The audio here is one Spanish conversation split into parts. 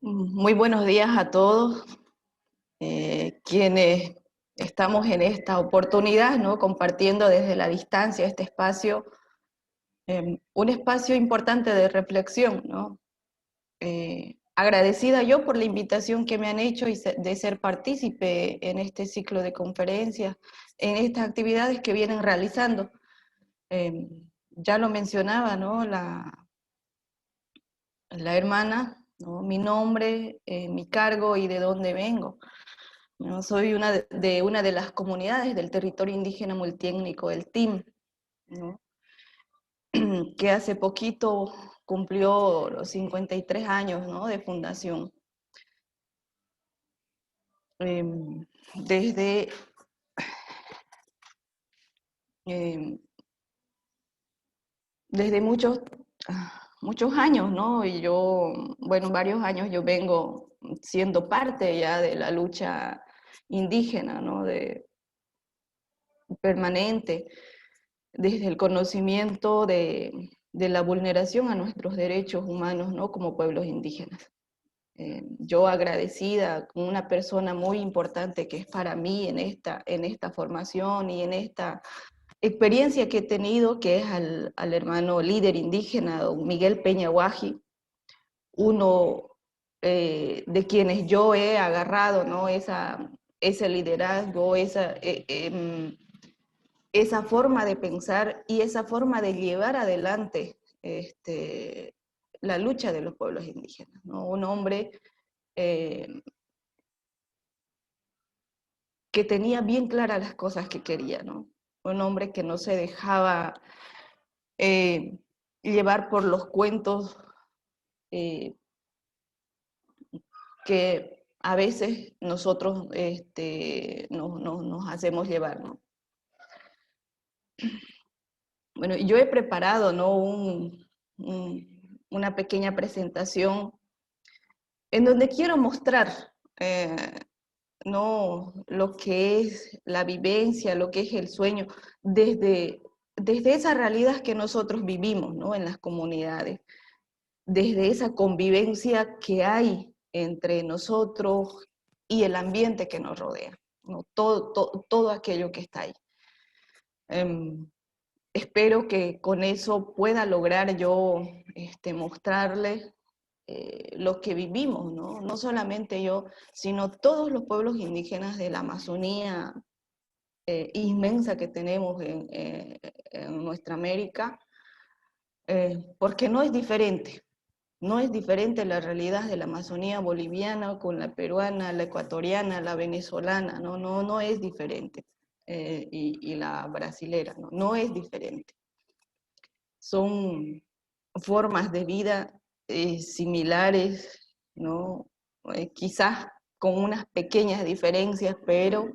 Muy buenos días a todos quienes estamos en esta oportunidad, ¿no? Compartiendo desde la distancia este espacio, un espacio importante de reflexión, ¿no? Agradecida yo por la invitación que me han hecho de ser partícipe en este ciclo de conferencias, en estas actividades que vienen realizando. Eh, ya lo mencionaba, ¿no? La hermana, ¿no? Mi nombre, mi cargo y de dónde vengo. ¿No? Soy una de las comunidades del territorio indígena multiétnico, el TIM, ¿no? Que hace poquito cumplió los 53 años, ¿no? De fundación. Desde eh, desde muchos años, ¿no? Y yo, bueno, varios años yo vengo siendo parte ya de la lucha indígena, ¿no? Permanente, desde el conocimiento de la vulneración a nuestros derechos humanos, ¿no? Como pueblos indígenas. Yo agradecida con una persona muy importante que es para mí en esta formación y en esta experiencia que he tenido, que es al hermano líder indígena, don Miguel Peña Guaji, uno de quienes yo he agarrado, ¿no? Ese liderazgo, esa forma de pensar y esa forma de llevar adelante la lucha de los pueblos indígenas, ¿no? Un hombre eh, que tenía bien claras las cosas que quería, ¿no? Un hombre que no se dejaba eh, llevar por los cuentos eh, que a veces nosotros nos hacemos llevar, ¿no? Bueno, yo he preparado, ¿no? Una pequeña presentación en donde quiero mostrar eh, no lo que es la vivencia, lo que es el sueño, desde esa realidad que nosotros vivimos, ¿no? En las comunidades, desde esa convivencia que hay entre nosotros y el ambiente que nos rodea, ¿no? Todo aquello que está ahí. Espero que con eso pueda lograr yo mostrarles lo que vivimos, ¿no? No solamente yo, sino todos los pueblos indígenas de la Amazonía inmensa que tenemos en nuestra América, porque no es diferente la realidad de la Amazonía boliviana con la peruana, la ecuatoriana, la venezolana, no es diferente, y la brasilera, no es diferente. Son formas de vida similares, ¿no? Quizás con unas pequeñas diferencias, pero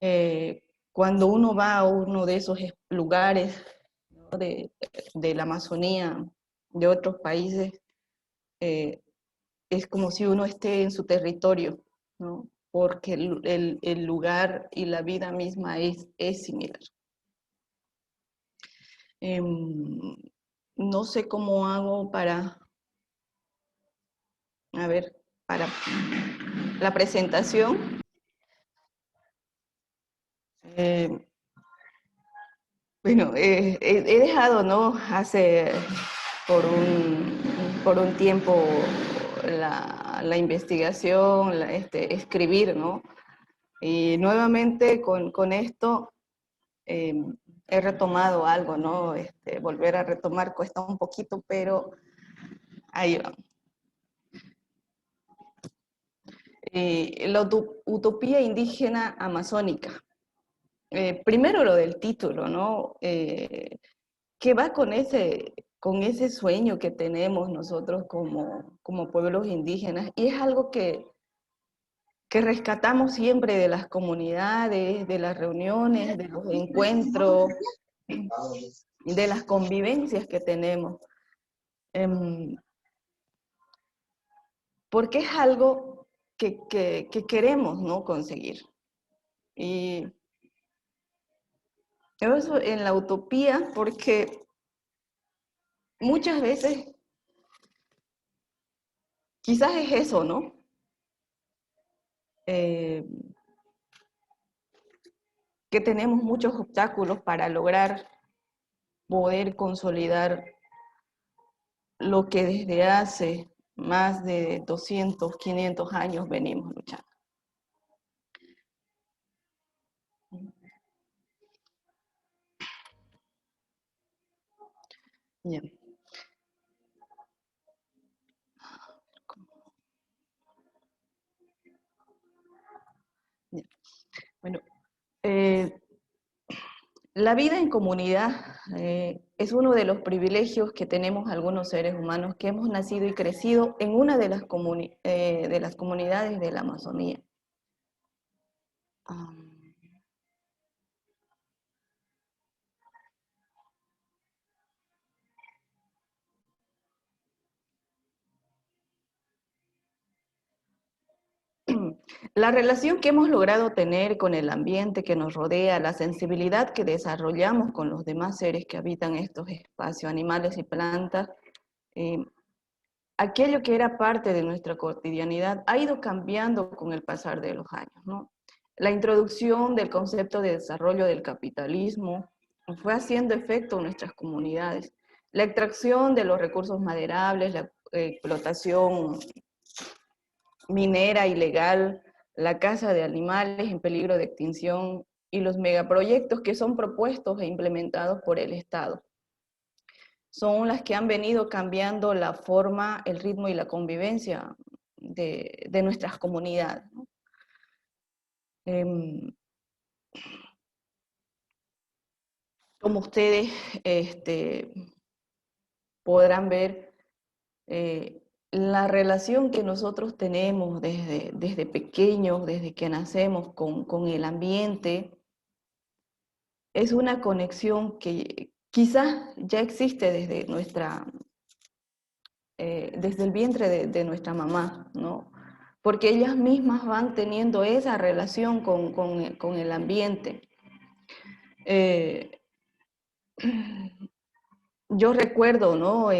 eh, cuando uno va a uno de esos lugares, ¿no? de la Amazonía, de otros países, eh, es como si uno esté en su territorio, ¿no? Porque el lugar y la vida misma es similar. No sé cómo hago para la presentación. Eh, bueno, he dejado, ¿no? Hace por por un tiempo la investigación, escribir, ¿no? Y nuevamente con esto eh, he retomado algo, ¿no? Volver a retomar cuesta un poquito, pero ahí va. La utopía indígena amazónica. Primero lo del título, ¿no? Que va con ese sueño que tenemos nosotros como pueblos indígenas, y es algo que rescatamos siempre de las comunidades, de las reuniones, de los encuentros, de las convivencias que tenemos, em, porque es algo que queremos, ¿no? Conseguir. Y eso en la utopía, porque muchas veces quizás es eso, ¿no? Eh, que tenemos muchos obstáculos para lograr poder consolidar lo que desde hace más de 200, 500 años venimos luchando. Bien. Bien. Bueno, eh, la vida en comunidad es uno de los privilegios que tenemos algunos seres humanos que hemos nacido y crecido en una de de las comunidades de la Amazonía. Um, La relación que hemos logrado tener con el ambiente que nos rodea, la sensibilidad que desarrollamos con los demás seres que habitan estos espacios, animales y plantas, eh, aquello que era parte de nuestra cotidianidad ha ido cambiando con el pasar de los años, ¿no? La introducción del concepto de desarrollo del capitalismo fue haciendo efecto en nuestras comunidades. La extracción de los recursos maderables, la explotación minera ilegal, la caza de animales en peligro de extinción y los megaproyectos que son propuestos e implementados por el Estado. Son las que han venido cambiando la forma, el ritmo y la convivencia de nuestras comunidades, ¿no? Como ustedes podrán ver, la relación que nosotros tenemos desde pequeños, desde que nacemos con el ambiente, es una conexión que quizás ya existe desde el vientre de nuestra mamá, ¿no? Porque ellas mismas van teniendo esa relación con el ambiente. Eh, yo recuerdo, ¿no?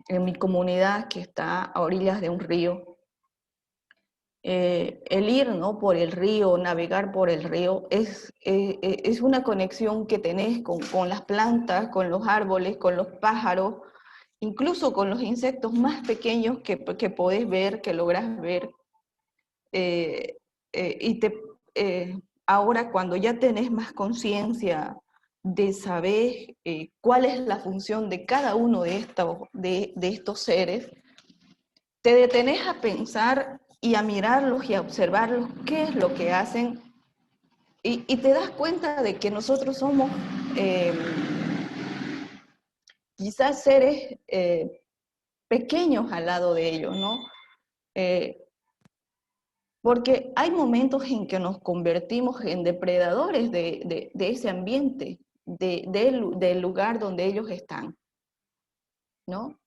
En mi comunidad que está a orillas de un río, el ir, ¿no? Por el río, navegar por el río, es una conexión que tenés con las plantas, con los árboles, con los pájaros, incluso con los insectos más pequeños que podés ver, que lográs ver. eh, eh, y te, ahora cuando ya tenés más conciencia de saber cuál es la función de cada uno de estos seres, te detenés a pensar y a mirarlos y a observarlos qué es lo que hacen y te das cuenta de que nosotros somos eh, quizás seres pequeños al lado de ellos, ¿no? Eh, Porque hay momentos en que nos convertimos en depredadores de ese ambiente, del lugar donde ellos están, ¿no?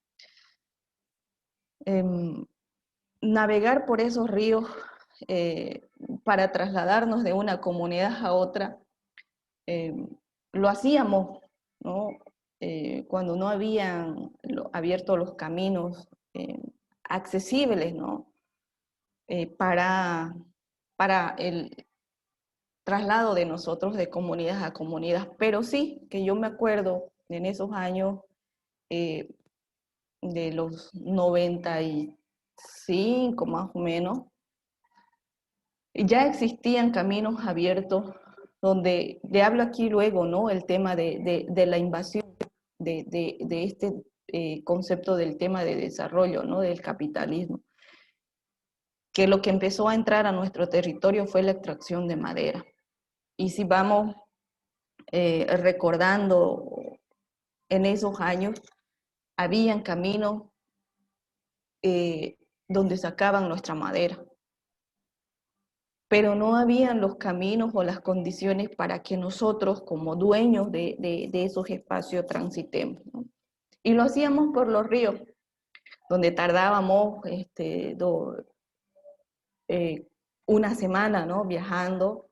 Em, navegar por esos ríos eh, para trasladarnos de una comunidad a otra, em, lo hacíamos, ¿no? Cuando no habían abierto los caminos accesibles, ¿no? Para el traslado de nosotros de comunidad a comunidad, pero sí que yo me acuerdo en esos años eh, de los 95 más o menos, ya existían caminos abiertos donde, le hablo aquí luego, ¿no? El tema de la invasión de este concepto del tema de desarrollo, ¿no? Del capitalismo, que lo que empezó a entrar a nuestro territorio fue la extracción de madera. Y si vamos recordando en esos años, habían caminos eh, donde sacaban nuestra madera, pero no habían los caminos o las condiciones para que nosotros, como dueños de esos espacios, transitemos, ¿no? Y lo hacíamos por los ríos, donde tardábamos eh, una semana, ¿no? Viajando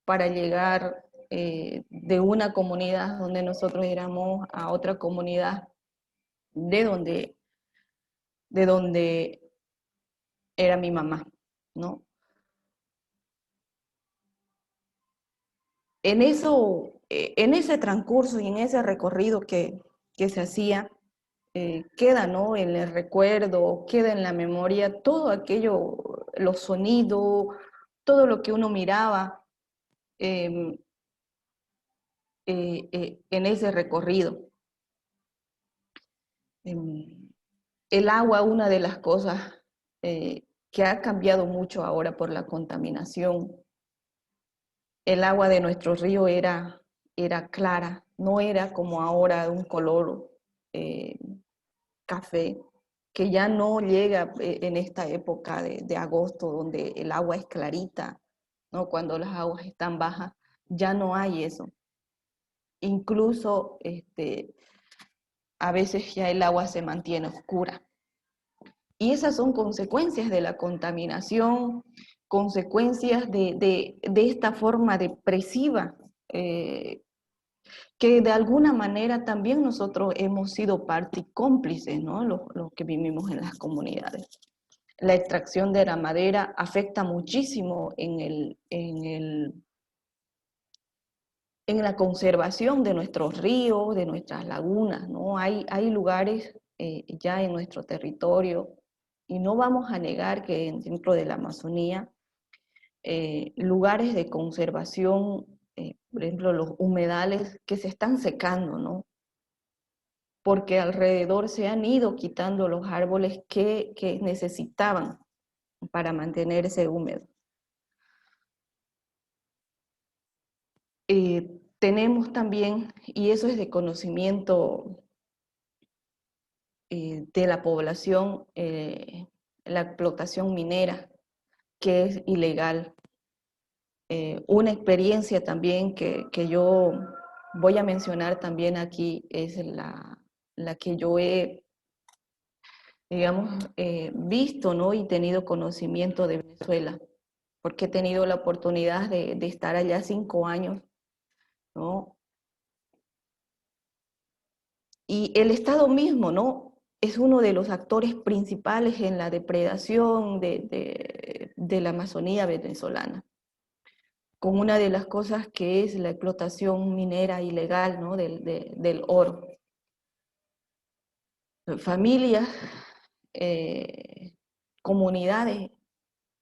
para llegar de una comunidad donde nosotros éramos a otra comunidad de donde de donde era mi mamá, ¿no? En ese transcurso y en ese recorrido que se hacía, queda, ¿no? En el recuerdo, queda en la memoria todo aquello, los sonidos, todo lo que uno miraba eh, en ese recorrido. El agua, una de las cosas que ha cambiado mucho ahora por la contaminación. El agua de nuestro río era clara, no era como ahora de un color eh, café, que ya no llega en esta época de agosto, donde el agua es clarita, ¿no? Cuando las aguas están bajas, ya no hay eso. Incluso a veces ya el agua se mantiene oscura. Y esas son consecuencias de la contaminación, consecuencias de esta forma depresiva, que de alguna manera también nosotros hemos sido parte y cómplices, ¿no? Los que vivimos en las comunidades. La extracción de la madera afecta muchísimo en la conservación de nuestros ríos, de nuestras lagunas, ¿no? Hay lugares ya en nuestro territorio, y no vamos a negar que dentro de la Amazonía, lugares de conservación, por ejemplo, los humedales que se están secando, ¿no? Porque alrededor se han ido quitando los árboles que necesitaban para mantenerse húmedo. Tenemos también, y eso es de conocimiento de la población, la explotación minera, que es ilegal. Una experiencia también que yo voy a mencionar también aquí es la que yo he, digamos, visto, ¿no? Y tenido conocimiento de Venezuela, porque he tenido la oportunidad de estar allá 5 años, ¿no? Y el Estado mismo, ¿no? Es uno de los actores principales en la depredación de la Amazonía venezolana, con una de las cosas que es la explotación minera ilegal, ¿no? Del oro. Familias, eh, comunidades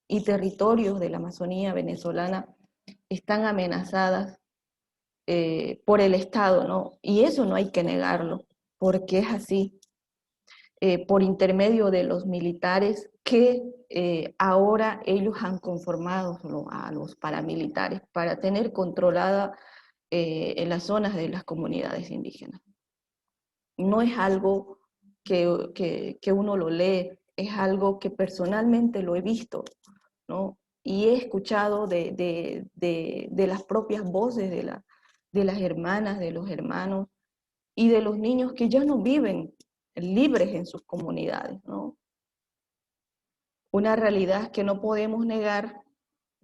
y territorios de la Amazonía venezolana están amenazadas por el Estado, ¿no? Y eso no hay que negarlo, porque es así. Por intermedio de los militares que ahora ellos han conformado a los paramilitares para tener controlada en las zonas de las comunidades indígenas. No es algo que uno lo lee, es algo que personalmente lo he visto, ¿no? Y he escuchado de las propias voces de las hermanas, de los hermanos y de los niños que ya no viven libres en sus comunidades, ¿no? Una realidad que no podemos negar,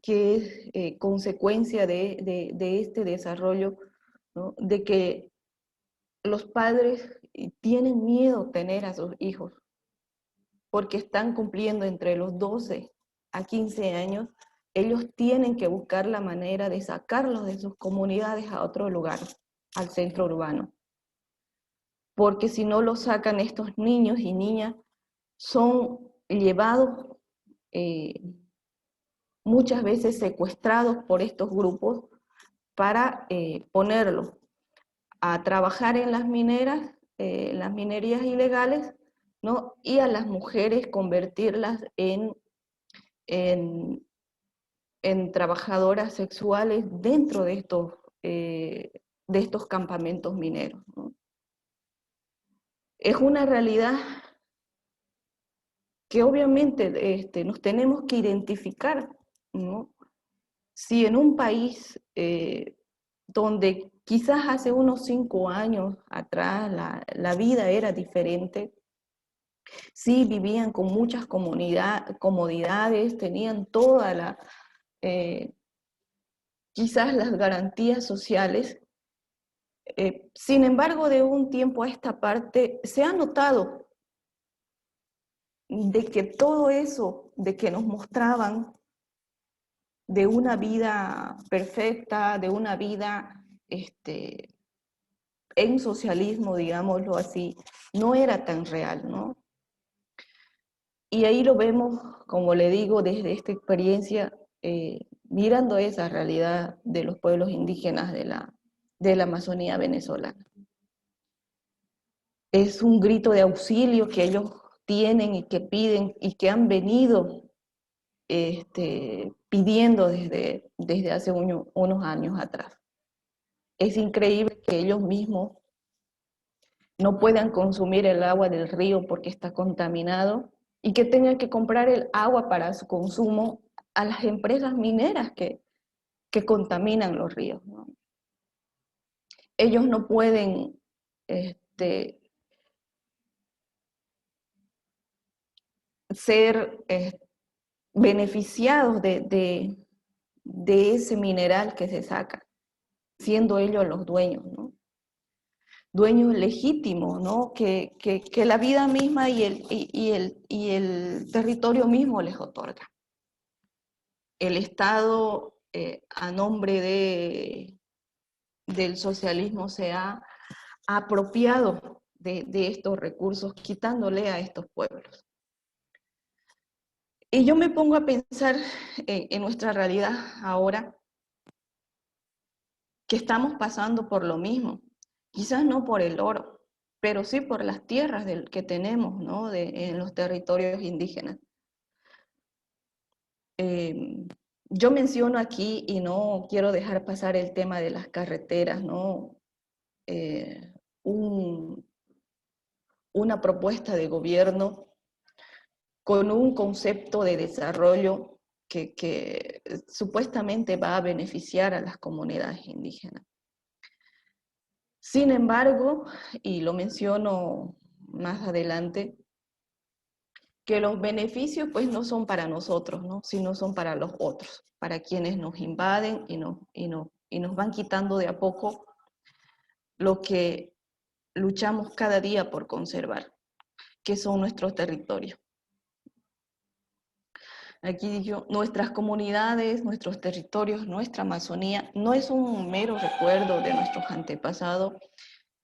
que es consecuencia de este desarrollo, ¿no? De que los padres tienen miedo a tener a sus hijos porque están cumpliendo entre los 12 a 15 años. Ellos tienen que buscar la manera de sacarlos de sus comunidades a otro lugar, al centro urbano, porque si no los sacan, estos niños y niñas son llevados, eh, muchas veces secuestrados por estos grupos para ponerlos a trabajar en las minerías ilegales, ¿no? Y a las mujeres convertirlas en, en trabajadoras sexuales dentro de estos campamentos mineros, ¿no? Es una realidad que obviamente nos tenemos que identificar, ¿no? Si en un país donde quizás hace unos 5 años atrás la vida era diferente, sí vivían con muchas comodidades, tenían toda eh, quizás las garantías sociales. Sin embargo, de un tiempo a esta parte se ha notado de que todo eso, de que nos mostraban de una vida perfecta, de una vida en socialismo, digámoslo así, no era tan real, ¿no? Y ahí lo vemos, como le digo, desde esta experiencia, mirando esa realidad de los pueblos indígenas de la Amazonía venezolana. Es un grito de auxilio que ellos tienen y que piden y que han venido pidiendo desde hace unos años atrás. Es increíble que ellos mismos no puedan consumir el agua del río porque está contaminado y que tengan que comprar el agua para su consumo a las empresas mineras que contaminan los ríos, ¿no? Ellos no pueden ser beneficiados de ese mineral que se saca, siendo ellos los dueños, ¿no? Dueños legítimos, ¿no? Que la vida misma y el territorio mismo les otorga. El Estado, a nombre del socialismo, se ha apropiado de estos recursos, quitándole a estos pueblos. Y yo me pongo a pensar en nuestra realidad ahora, que estamos pasando por lo mismo, quizás no por el oro, pero sí por las tierras que tenemos, ¿no? En los territorios indígenas. Yo menciono aquí, y no quiero dejar pasar el tema de las carreteras, ¿no? Una propuesta de gobierno con un concepto de desarrollo que supuestamente va a beneficiar a las comunidades indígenas. Sin embargo, y lo menciono más adelante, que los beneficios pues no son para nosotros, ¿no? Sino son para los otros, para quienes nos invaden y nos van quitando de a poco lo que luchamos cada día por conservar, que son nuestros territorios. Aquí yo, nuestras comunidades, nuestros territorios, nuestra Amazonía, no es un mero recuerdo de nuestros antepasados,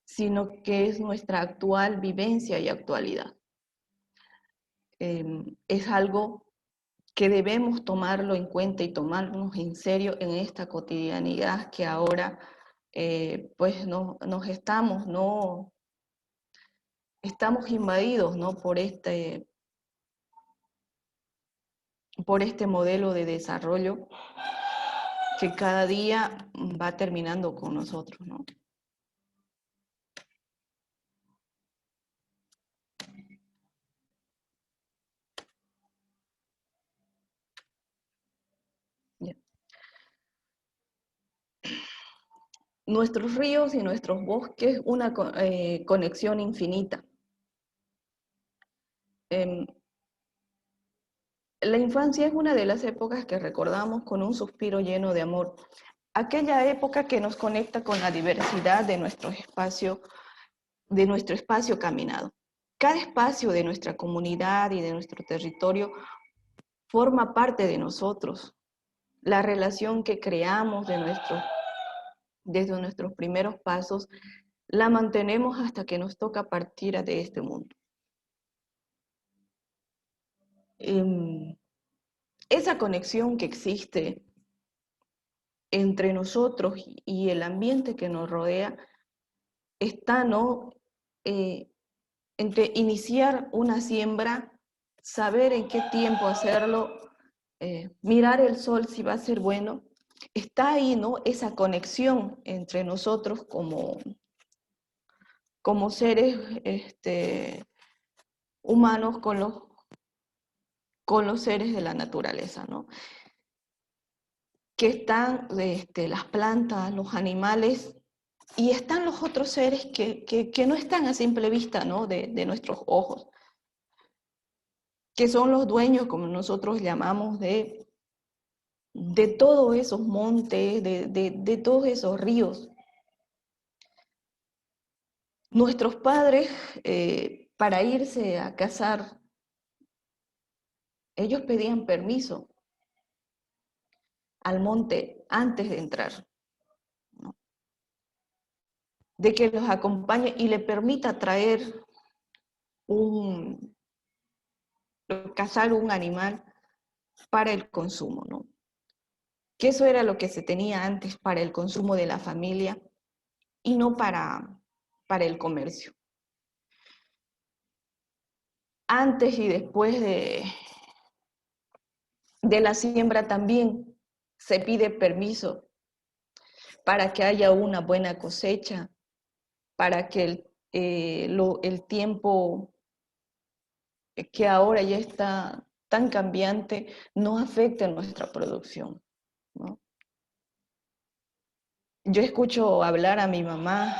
sino que es nuestra actual vivencia y actualidad. Es algo que debemos tomarlo en cuenta y tomarnos en serio en esta cotidianidad que ahora pues nos estamos, ¿no? Estamos invadidos, ¿no? Por este modelo de desarrollo que cada día va terminando con nosotros, ¿no? Yeah. Nuestros ríos y nuestros bosques, una conexión infinita. La infancia es una de las épocas que recordamos con un suspiro lleno de amor. Aquella época que nos conecta con la diversidad de nuestro espacio caminado. Cada espacio de nuestra comunidad y de nuestro territorio forma parte de nosotros. La relación que creamos desde nuestros primeros pasos la mantenemos hasta que nos toca partir de este mundo. Esa conexión que existe entre nosotros y el ambiente que nos rodea está, ¿no? Entre iniciar una siembra, saber en qué tiempo hacerlo, mirar el sol si va a ser bueno, está ahí, ¿no? Esa conexión entre nosotros como seres humanos con los seres de la naturaleza, ¿no? Que están las plantas, los animales, y están los otros seres que no están a simple vista, ¿no? de nuestros ojos, que son los dueños, como nosotros llamamos, de todos esos montes, de todos esos ríos. Nuestros padres, para irse a cazar, Ellos pedían permiso al monte antes de entrar, ¿no? De que los acompañe y le permita traer cazar un animal para el consumo, ¿no? Que eso era lo que se tenía antes para el consumo de la familia y no para el comercio. Antes y después de la siembra también se pide permiso para que haya una buena cosecha, para que el tiempo que ahora ya está tan cambiante no afecte nuestra producción, ¿no? Yo escucho hablar a mi mamá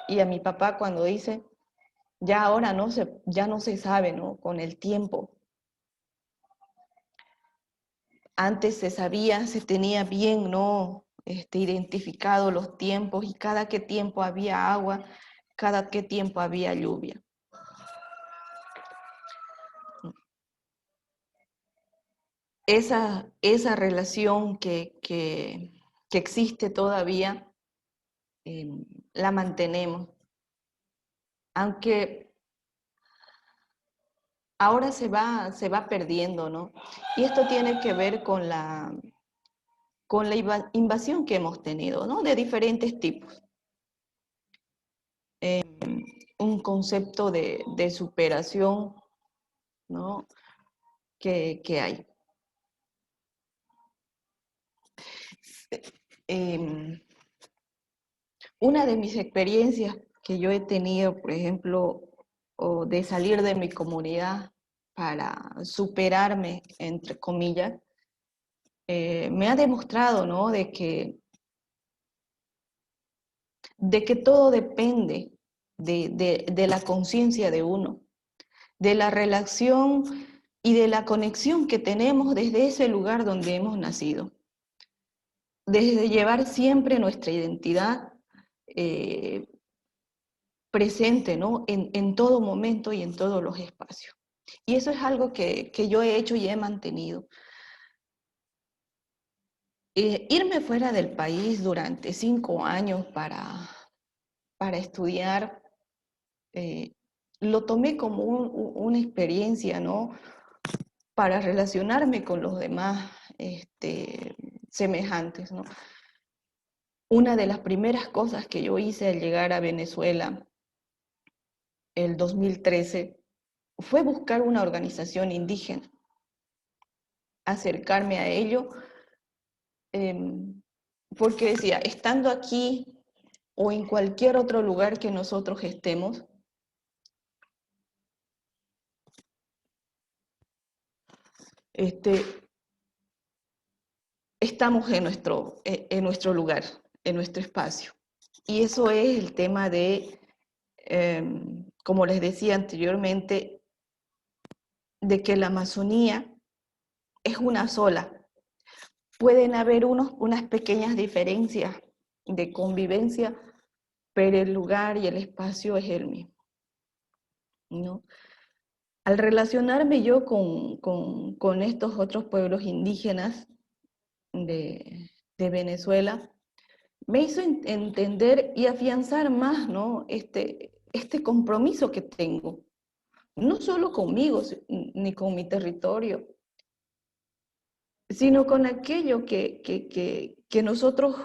y a mi papá cuando dice, ya ahora ya no se sabe, ¿no? Con el tiempo. Antes se sabía, se tenía bien, ¿no? Identificado los tiempos y cada qué tiempo había agua, cada qué tiempo había lluvia. Esa relación que existe todavía, eh, la mantenemos. Aunque ahora se va perdiendo, ¿no? Y esto tiene que ver con la invasión que hemos tenido, ¿no? De diferentes tipos. Un concepto de superación, ¿no? Que hay. Una de mis experiencias que yo he tenido, por ejemplo, o de salir de mi comunidad para superarme, entre comillas, me ha demostrado, ¿no? De que todo depende de la conciencia de uno, de la relación y de la conexión que tenemos desde ese lugar donde hemos nacido. Desde llevar siempre nuestra identidad presente, ¿no? En todo momento y en todos los espacios. Y eso es algo que yo he hecho y he mantenido. Irme fuera del país durante 5 años para estudiar, lo tomé como una experiencia, ¿no? Para relacionarme con los demás semejantes, ¿no? Una de las primeras cosas que yo hice al llegar a Venezuela el 2013 fue buscar una organización indígena, acercarme a ello, porque decía, estando aquí o en cualquier otro lugar que nosotros estemos, estamos en nuestro lugar, en nuestro espacio. Y eso es el tema de, como les decía anteriormente, de que la Amazonía es una sola. Pueden haber unas pequeñas diferencias de convivencia, pero el lugar y el espacio es el mismo, ¿no? Al relacionarme yo con estos otros pueblos indígenas de Venezuela, me hizo entender y afianzar más, ¿no? Este compromiso que tengo, no solo conmigo ni con mi territorio, sino con aquello que nosotros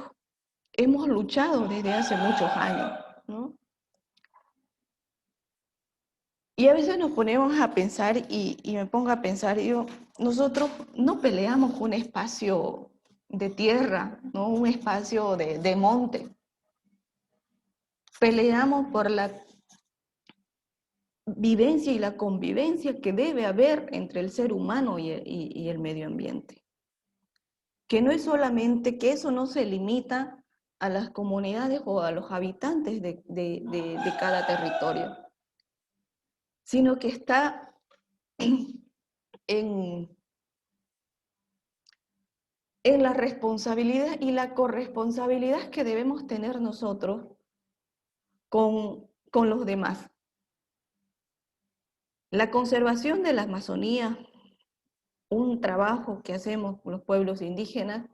hemos luchado desde hace muchos años, ¿no? Y a veces nos ponemos a pensar, y me pongo a pensar, digo, nosotros no peleamos un espacio de tierra, ¿no? Un espacio de monte. Peleamos por la vivencia y la convivencia que debe haber entre el ser humano y el medio ambiente. Que no es solamente, que eso no se limita a las comunidades o a los habitantes de cada territorio, sino que está en la responsabilidad y la corresponsabilidad que debemos tener nosotros con los demás. La conservación de la Amazonía un trabajo que hacemos con los pueblos indígenas,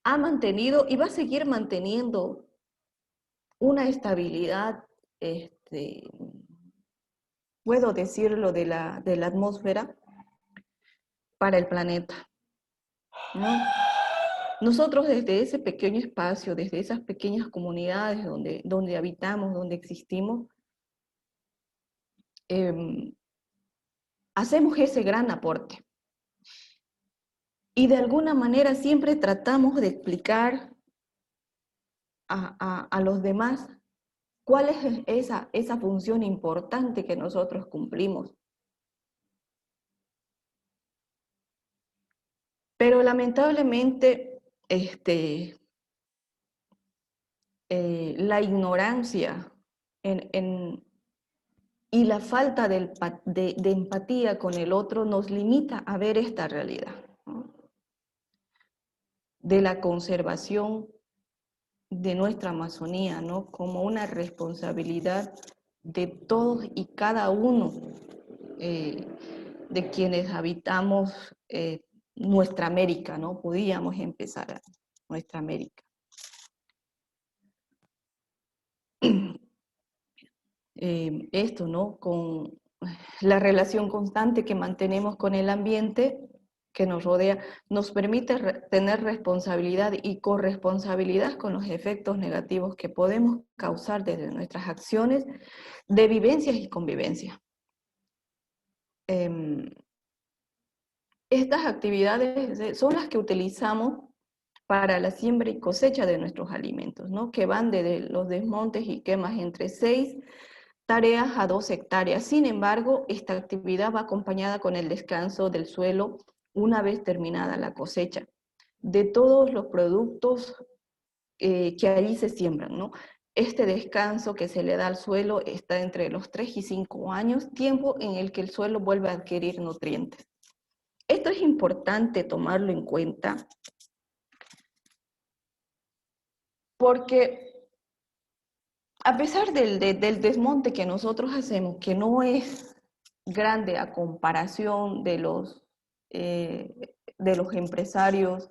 ha mantenido y va a seguir manteniendo una estabilidad, puedo decirlo, de la atmósfera para el planeta, ¿no? Nosotros desde ese pequeño espacio, desde esas pequeñas comunidades donde habitamos, donde existimos, hacemos ese gran aporte. Y de alguna manera siempre tratamos de explicar a los demás cuál es esa función importante que nosotros cumplimos. Pero lamentablemente, la ignorancia y la falta de empatía con el otro nos limita a ver esta realidad, ¿no? De la conservación de nuestra Amazonía, ¿no? Como una responsabilidad de todos y cada uno de quienes habitamos nuestra América, ¿no? Podíamos empezar nuestra América. Esto, ¿no? Con la relación constante que mantenemos con el ambiente que nos rodea, nos permite tener responsabilidad y corresponsabilidad con los efectos negativos que podemos causar desde nuestras acciones de vivencias y convivencia. Estas actividades son las que utilizamos para la siembra y cosecha de nuestros alimentos, ¿no? Que van desde los desmontes y quemas entre 6 tareas a 2 hectáreas. Sin embargo, esta actividad va acompañada con el descanso del suelo una vez terminada la cosecha de todos los productos que allí se siembran, ¿no? Este descanso que se le da al suelo está entre los 3 y 5 años, tiempo en el que el suelo vuelve a adquirir nutrientes. Esto es importante tomarlo en cuenta porque a pesar del desmonte que nosotros hacemos, que no es grande a comparación de los empresarios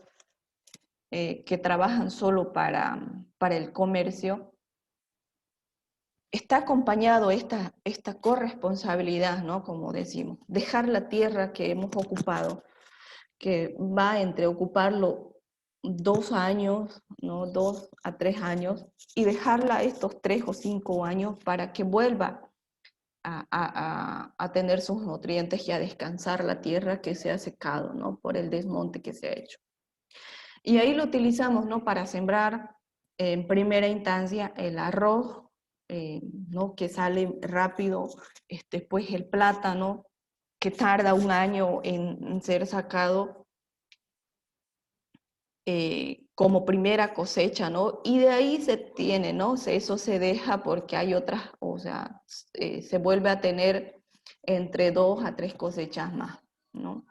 que trabajan solo para el comercio, está acompañado esta corresponsabilidad, ¿no? Como decimos, dejar la tierra que hemos ocupado, que va entre ocuparlo 2 años, ¿no? 2 a 3 años, y dejarla estos 3 o 5 años para que vuelva a tener sus nutrientes y a descansar la tierra que se ha secado, ¿no? Por el desmonte que se ha hecho. Y ahí lo utilizamos, ¿no? Para sembrar en primera instancia el arroz, ¿no? Que sale rápido, pues el plátano, que tarda 1 año en ser sacado como primera cosecha, ¿no? Y de ahí se tiene, ¿no? Eso se deja porque hay otras, o sea, se vuelve a tener entre 2 a 3 cosechas más, ¿no?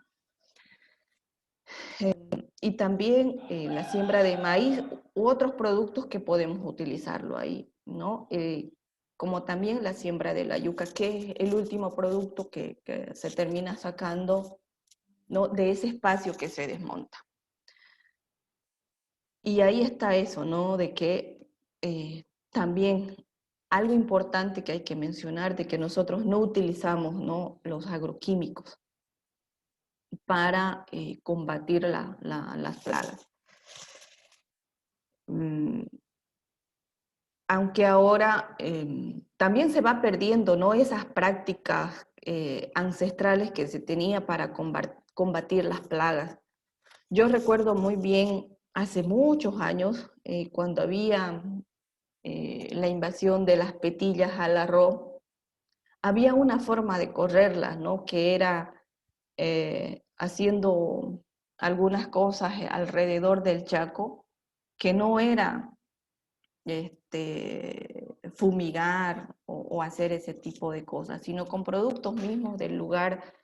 Y también la siembra de maíz u otros productos que podemos utilizarlo ahí, ¿no? Como también la siembra de la yuca, que es el último producto que se termina sacando, ¿no? De ese espacio que se desmonta. Y ahí está eso, ¿no? De que también algo importante que hay que mencionar, de que nosotros no utilizamos, ¿no? Los agroquímicos para combatir las plagas. Aunque ahora también se va perdiendo, ¿no? Esas prácticas ancestrales que se tenía para combatir las plagas. Yo recuerdo muy bien hace muchos años, cuando había la invasión de las petillas al arroz, había una forma de correrlas, ¿no? Que era haciendo algunas cosas alrededor del Chaco, que no era fumigar o hacer ese tipo de cosas, sino con productos mismos del lugar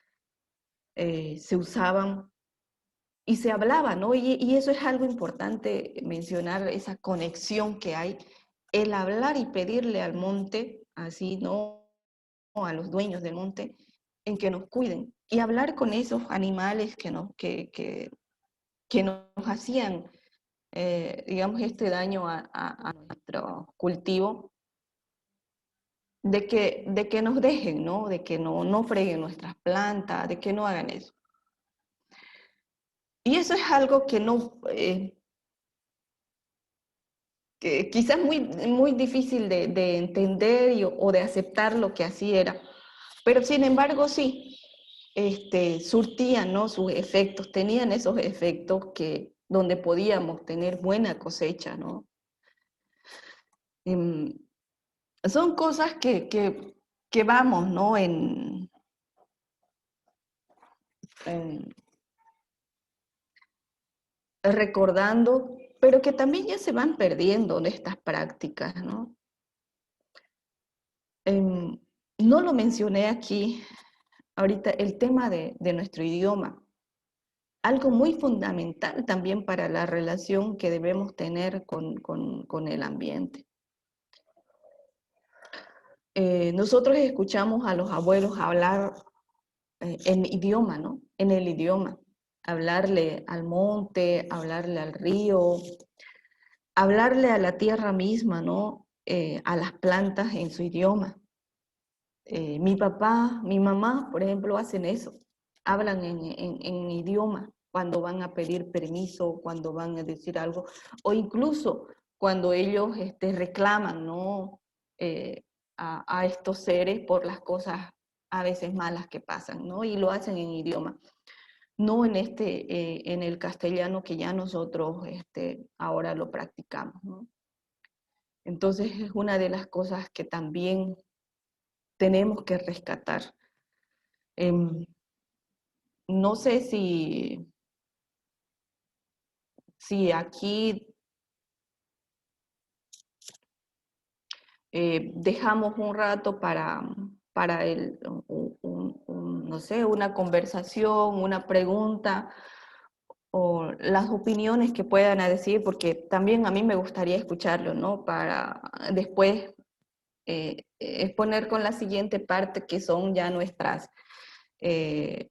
se usaban y se hablaba, ¿no? Y eso es algo importante mencionar, esa conexión que hay, el hablar y pedirle al monte, así, ¿no? A los dueños del monte, en que nos cuiden y hablar con esos animales que nos hacían, digamos, este daño a nuestro cultivo, de que nos dejen, ¿no? De que no freguen nuestras plantas, de que no hagan eso. Y eso es algo que no, que quizás muy difícil de entender o de aceptar lo que así era, pero sin embargo sí, surtían, ¿no? Sus efectos, tenían esos efectos donde podíamos tener buena cosecha, ¿no? Em, Son cosas que vamos, ¿no? En recordando, pero que también ya se van perdiendo de estas prácticas, ¿no? Em, no lo mencioné aquí ahorita, el tema de nuestro idioma. Algo muy fundamental también para la relación que debemos tener con el ambiente. Nosotros escuchamos a los abuelos hablar en idioma, ¿no? En el idioma. Hablarle al monte, hablarle al río, hablarle a la tierra misma, ¿no? A las plantas en su idioma. Mi papá, mi mamá, por ejemplo, hacen eso. Hablan en idioma cuando van a pedir permiso, cuando van a decir algo, o incluso cuando ellos reclaman, ¿no? A estos seres por las cosas a veces malas que pasan, ¿no? Y lo hacen en idioma, no en el castellano que ya nosotros ahora lo practicamos, ¿no? Entonces es una de las cosas que también tenemos que rescatar. Em, no sé si aquí dejamos un rato para no sé, una conversación, una pregunta o las opiniones que puedan decir, porque también a mí me gustaría escucharlo, ¿no? Para después exponer con la siguiente parte que son ya nuestras, eh,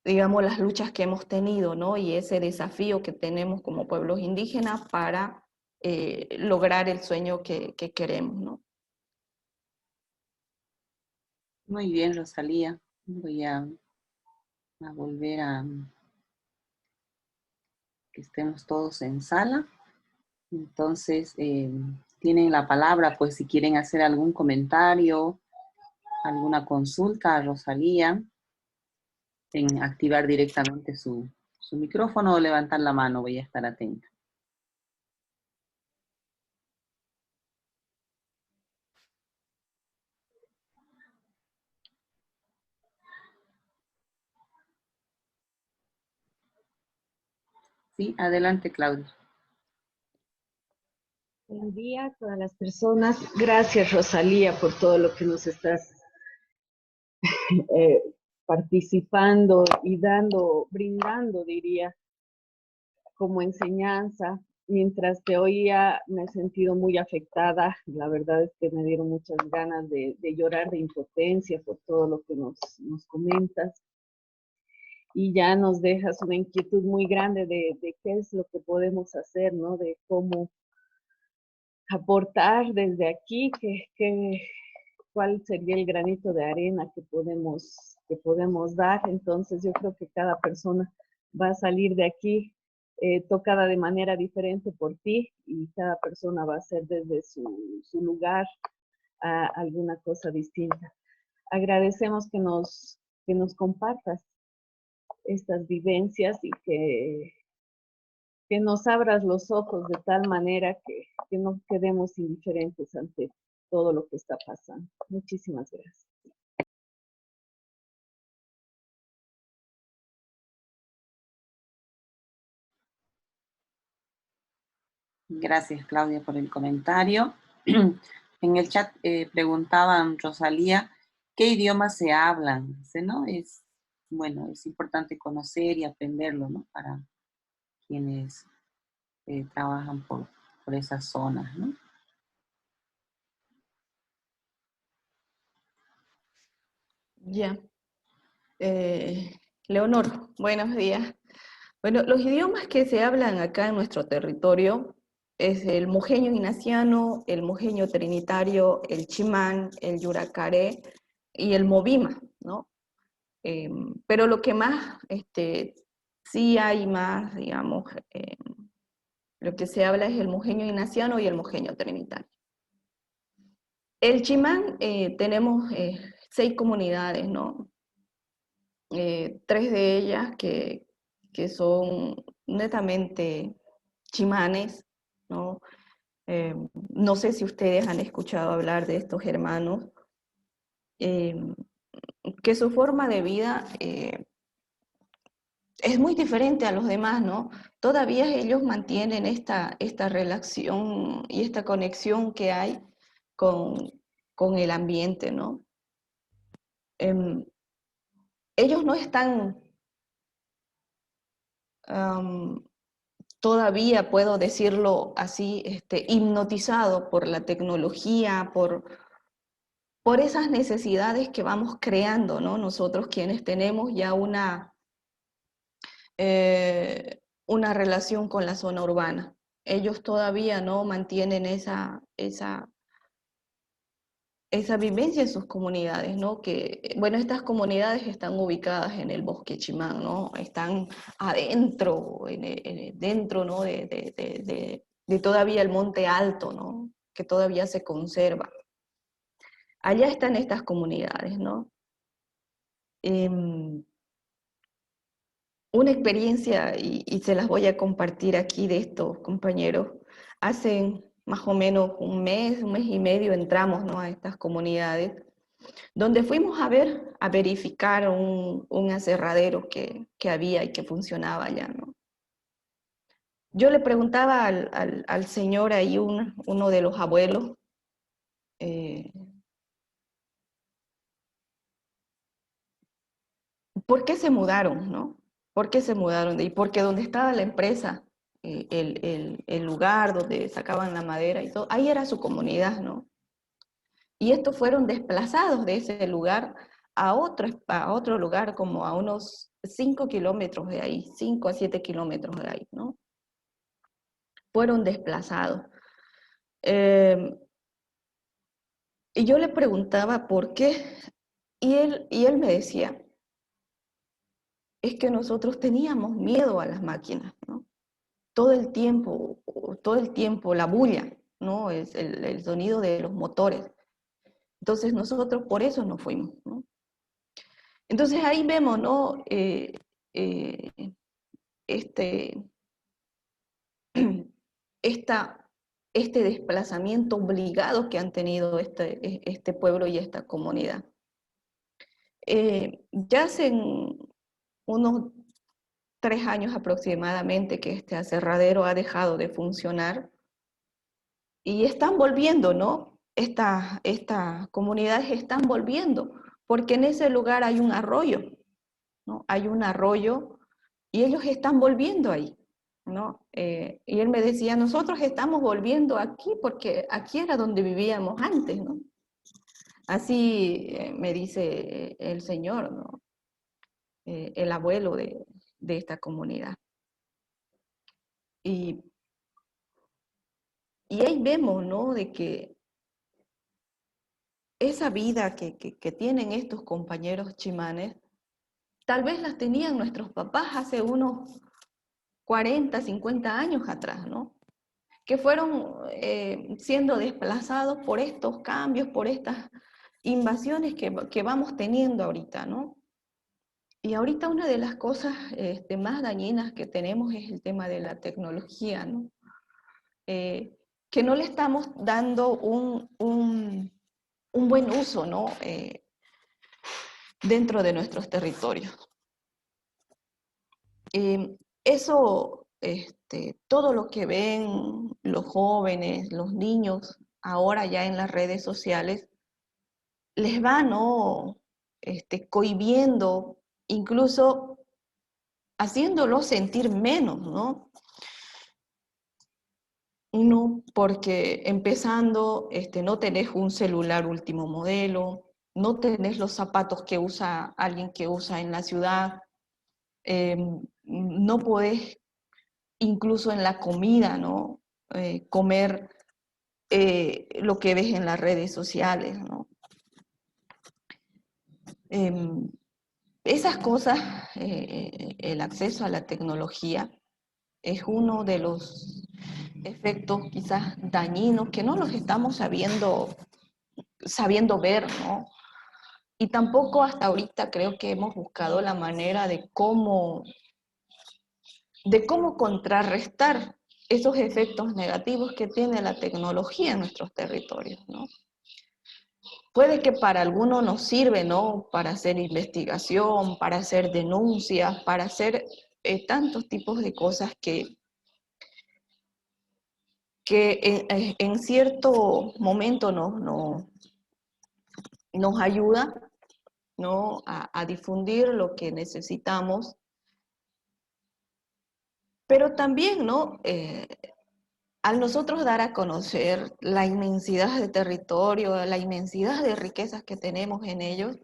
digamos, las luchas que hemos tenido, ¿no? Y ese desafío que tenemos como pueblos indígenas para lograr el sueño que queremos, ¿no? Muy bien, Rosalía. Voy a volver a que estemos todos en sala. Entonces, tienen la palabra, pues si quieren hacer algún comentario, alguna consulta a Rosalía, en activar directamente su micrófono o levantar la mano, voy a estar atenta. Sí, adelante, Claudia. Buen día a todas las personas. Gracias, Rosalía, por todo lo que nos estás eh, participando y brindando, diría, como enseñanza. Mientras te oía, me he sentido muy afectada. La verdad es que me dieron muchas ganas de llorar de impotencia por todo lo que nos comentas. Y ya nos dejas una inquietud muy grande de qué es lo que podemos hacer, ¿no? De cómo aportar desde aquí, cuál sería el granito de arena que podemos dar. Entonces yo creo que cada persona va a salir de aquí tocada de manera diferente por ti y cada persona va a hacer desde su lugar a alguna cosa distinta. Agradecemos que nos compartas estas vivencias y que nos abras los ojos de tal manera que no quedemos indiferentes ante todo lo que está pasando. Muchísimas gracias. Gracias, Claudia, por el comentario. En el chat preguntaban, Rosalía, ¿qué idiomas se hablan? Dice, ¿no? Bueno, es importante conocer y aprenderlo, ¿no? Para quienes trabajan por esas zonas, ¿no? Ya. Leonor, buenos días. Bueno, los idiomas que se hablan acá en nuestro territorio es el mojeño ignaciano, el mojeño trinitario, el chimán, el yuracaré y el movima, ¿no? Pero lo que más, sí hay más, digamos, lo que se habla es el mojeño ignaciano y el mojeño trinitario. El chimán, tenemos 6 comunidades, ¿no? 3 de ellas que son netamente chimanes, ¿no? No sé si ustedes han escuchado hablar de estos hermanos, eh, que su forma de vida es muy diferente a los demás, ¿no? Todavía ellos mantienen esta relación y esta conexión que hay con el ambiente, ¿no? Em, ellos no están todavía, puedo decirlo así, hipnotizados por la tecnología, por esas necesidades que vamos creando, ¿no? Nosotros quienes tenemos ya una relación con la zona urbana. Ellos todavía no mantienen esa vivencia en sus comunidades, ¿no? Que, bueno, estas comunidades están ubicadas en el bosque Chimán, ¿no? Están adentro, dentro, ¿no? De todavía el monte alto, ¿no? Que todavía se conserva. Allá están estas comunidades, ¿no? Una experiencia, y se las voy a compartir aquí de estos compañeros. Hace más o menos un mes y medio entramos, ¿no? A estas comunidades, donde fuimos a verificar un aserradero que había y que funcionaba allá, ¿no? Yo le preguntaba al señor ahí, uno de los abuelos, ¿por qué se mudaron, no? ¿Por qué se mudaron de ahí? Porque donde estaba la empresa, el lugar donde sacaban la madera y todo, ahí era su comunidad, ¿no? Y estos fueron desplazados de ese lugar a otro lugar, como a unos 5 kilómetros de ahí, 5 a 7 kilómetros de ahí, ¿no? Fueron desplazados. Y yo le preguntaba por qué, y él me decía, es que nosotros teníamos miedo a las máquinas, ¿no? Todo el tiempo, la bulla, ¿no? Es el sonido de los motores. Entonces nosotros por eso nos fuimos, ¿no? Entonces ahí vemos, ¿no? Eh, este, este desplazamiento obligado que han tenido este pueblo y esta comunidad. Ya hace unos 3 años aproximadamente que este aserradero ha dejado de funcionar y están volviendo, ¿no? Estas comunidades están volviendo, porque en ese lugar hay un arroyo, ¿no? Hay un arroyo y ellos están volviendo ahí, ¿no? Y él me decía, nosotros estamos volviendo aquí porque aquí era donde vivíamos antes, ¿no? Así me dice el señor, ¿no? El abuelo de esta comunidad. Y ahí vemos, ¿no? De que esa vida que tienen estos compañeros chimanes, tal vez las tenían nuestros papás hace unos 40, 50 años atrás, ¿no? Que fueron siendo desplazados por estos cambios, por estas invasiones que vamos teniendo ahorita, ¿no? Y ahorita una de las cosas más dañinas que tenemos es el tema de la tecnología, ¿no? Que no le estamos dando un buen uso, ¿no? Dentro de nuestros territorios. Eso, todo lo que ven los jóvenes, los niños, ahora ya en las redes sociales, les va, ¿no? Cohibiendo, incluso haciéndolos sentir menos, ¿no? Uno, porque empezando, no tenés un celular último modelo, no tenés los zapatos que usa alguien que usa en la ciudad, no podés incluso en la comida, ¿no? Comer lo que ves en las redes sociales, ¿no? Esas cosas, el acceso a la tecnología es uno de los efectos quizás dañinos que no los estamos sabiendo ver, ¿no? Y tampoco hasta ahorita creo que hemos buscado la manera de cómo contrarrestar esos efectos negativos que tiene la tecnología en nuestros territorios, ¿no? Puede que para algunos nos sirve, ¿no? Para hacer investigación, para hacer denuncias, para hacer tantos tipos de cosas que en cierto momento nos ayuda, ¿no? A difundir lo que necesitamos, pero también, ¿no? Al nosotros dar a conocer la inmensidad de territorio, la inmensidad de riquezas que tenemos en ellos,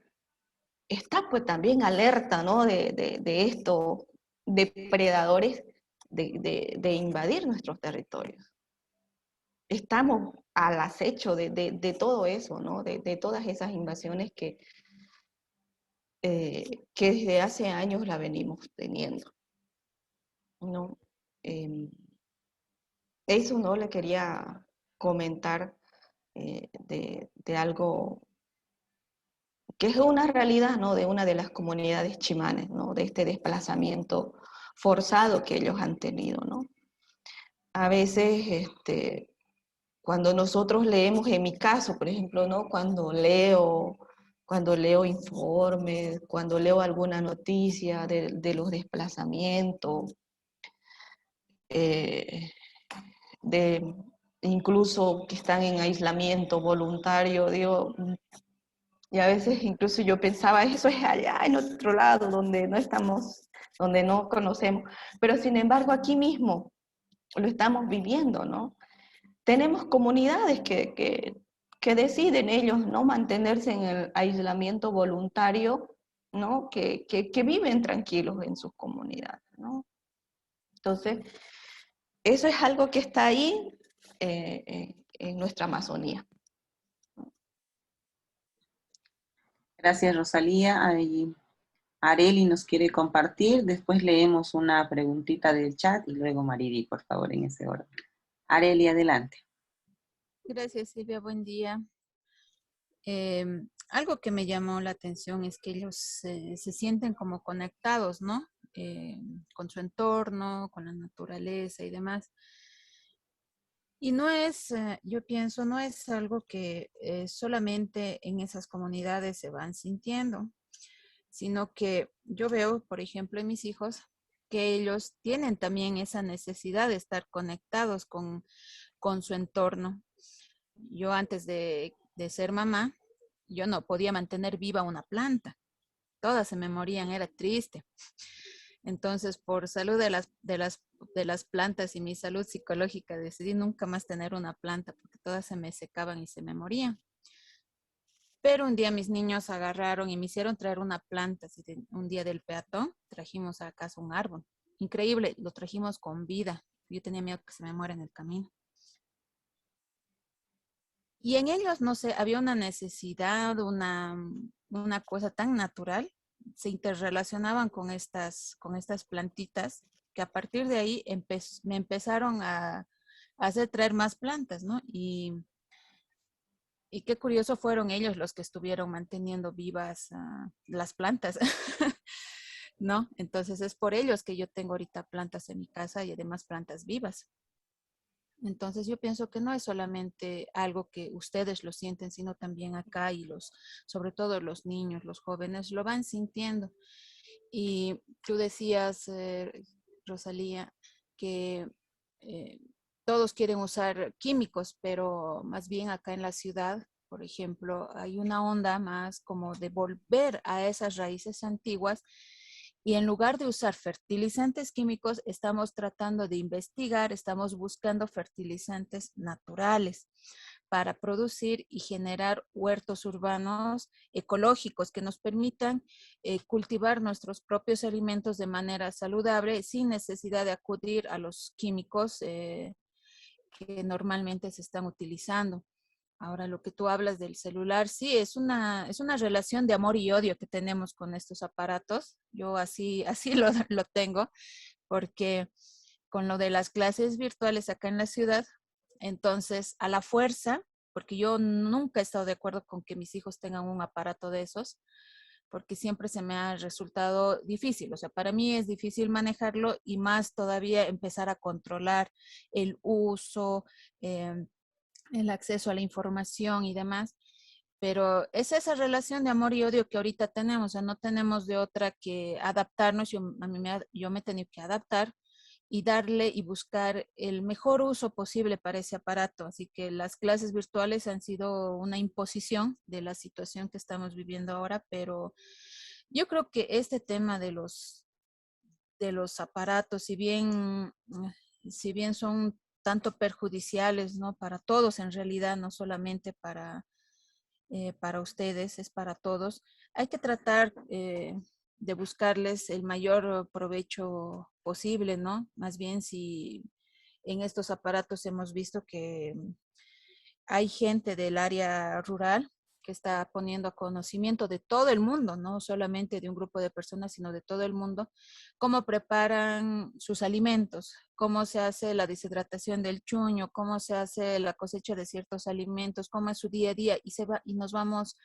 está pues también alerta, ¿no? de estos depredadores de invadir nuestros territorios. Estamos al acecho de todo eso, ¿no? De todas esas invasiones que desde hace años la venimos teniendo, ¿no? Eso no le quería comentar de algo que es una realidad, ¿no? De una de las comunidades chimanes, ¿no? De este desplazamiento forzado que ellos han tenido, ¿no? A veces, cuando nosotros leemos, en mi caso, por ejemplo, ¿no? Cuando leo informes, cuando leo alguna noticia de los desplazamientos, eh, de incluso que están en aislamiento voluntario, digo, y a veces incluso yo pensaba, eso es allá en otro lado, donde no estamos, donde no conocemos, pero sin embargo aquí mismo lo estamos viviendo, ¿no? Tenemos comunidades que deciden ellos no mantenerse en el aislamiento voluntario, ¿no? Que viven tranquilos en sus comunidades, ¿no? Entonces, eso es algo que está ahí en nuestra Amazonía. Gracias, Rosalía. Ahí Areli nos quiere compartir. Después leemos una preguntita del chat y luego Maridi, por favor, en ese orden. Areli, adelante. Gracias, Silvia. Buen día. Algo que me llamó la atención es que ellos se sienten como conectados, ¿no? Con su entorno, con la naturaleza y demás. Y no es, yo pienso, no es algo que solamente en esas comunidades se van sintiendo, sino que yo veo, por ejemplo, en mis hijos, que ellos tienen también esa necesidad de estar conectados con su entorno. Yo antes de ser mamá, yo no podía mantener viva una planta. Todas se me morían, era triste. Entonces, por salud de las plantas y mi salud psicológica, decidí nunca más tener una planta porque todas se me secaban y se me morían. Pero un día mis niños agarraron y me hicieron traer una planta. Un día del peatón, trajimos a casa un árbol. Increíble, lo trajimos con vida. Yo tenía miedo que se me muera en el camino. Y en ellos, no sé, había una necesidad, una cosa tan natural, se interrelacionaban con estas plantitas, que a partir de ahí me empezaron a hacer traer más plantas, ¿no? Y qué curioso, fueron ellos los que estuvieron manteniendo vivas las plantas, ¿no? Entonces es por ellos que yo tengo ahorita plantas en mi casa y además plantas vivas. Entonces yo pienso que no es solamente algo que ustedes lo sienten, sino también acá y sobre todo los niños, los jóvenes, lo van sintiendo. Y tú decías, Rosalía, que todos quieren usar químicos, pero más bien acá en la ciudad, por ejemplo, hay una onda más como de volver a esas raíces antiguas. Y en lugar de usar fertilizantes químicos, estamos tratando de investigar, estamos buscando fertilizantes naturales para producir y generar huertos urbanos ecológicos que nos permitan cultivar nuestros propios alimentos de manera saludable sin necesidad de acudir a los químicos que normalmente se están utilizando. Ahora, lo que tú hablas del celular, sí, es una relación de amor y odio que tenemos con estos aparatos. Yo así lo tengo, porque con lo de las clases virtuales acá en la ciudad, entonces a la fuerza, porque yo nunca he estado de acuerdo con que mis hijos tengan un aparato de esos, porque siempre se me ha resultado difícil. O sea, para mí es difícil manejarlo y más todavía empezar a controlar el uso, el acceso a la información y demás. Pero es esa relación de amor y odio que ahorita tenemos, o sea, no tenemos de otra que adaptarnos. Yo me he tenido que adaptar y darle y buscar el mejor uso posible para ese aparato. Así que las clases virtuales han sido una imposición de la situación que estamos viviendo ahora, pero yo creo que este tema de los aparatos, si bien son tanto perjudiciales, ¿no? Para todos en realidad, no solamente para ustedes, es para todos. Hay que tratar de buscarles el mayor provecho posible, ¿no? Más bien si en estos aparatos hemos visto que hay gente del área rural que está poniendo a conocimiento de todo el mundo, no solamente de un grupo de personas, sino de todo el mundo, cómo preparan sus alimentos, cómo se hace la deshidratación del chuño, cómo se hace la cosecha de ciertos alimentos, cómo es su día a día, y nos vamos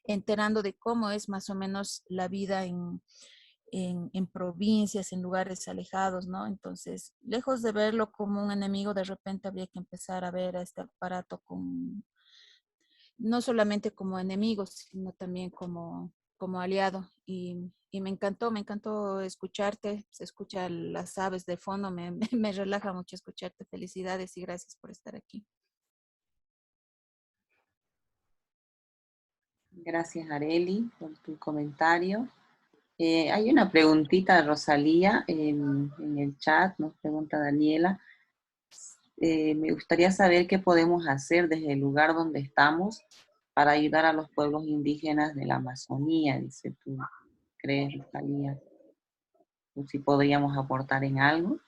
enterando de cómo es más o menos la vida en provincias, en lugares alejados, ¿no? Entonces, lejos de verlo como un enemigo, de repente habría que empezar a ver a este aparato no solamente como enemigo, sino también como aliado. Y me encantó escucharte, se escuchan las aves de fondo, me relaja mucho escucharte. Felicidades y gracias por estar aquí. Gracias, Areli, por tu comentario. Hay una preguntita de Rosalía en el chat, nos pregunta Daniela. Me gustaría saber qué podemos hacer desde el lugar donde estamos para ayudar a los pueblos indígenas de la Amazonía, dice tú. ¿Crees, Rosalía? Si podríamos aportar en algo.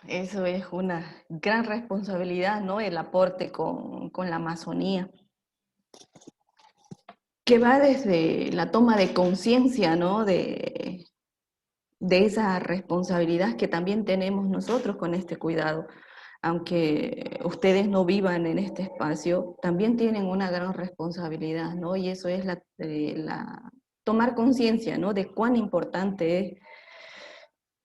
Eso es una gran responsabilidad, ¿no? El aporte con la Amazonía, que va desde la toma de conciencia, ¿no? De esa responsabilidad que también tenemos nosotros con este cuidado. Aunque ustedes no vivan en este espacio, también tienen una gran responsabilidad, ¿no? Y eso es tomar conciencia, ¿no? De cuán importante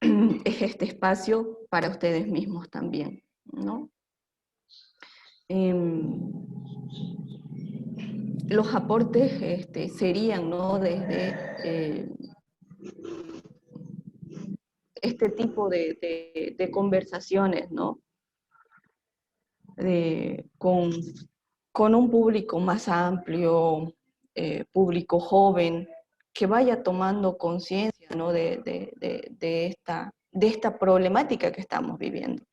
es este espacio para ustedes mismos también, ¿no? Los aportes serían, ¿no? Desde este tipo de conversaciones, ¿no? Con un público más amplio, público joven, que vaya tomando conciencia, ¿no? de esta problemática que estamos viviendo.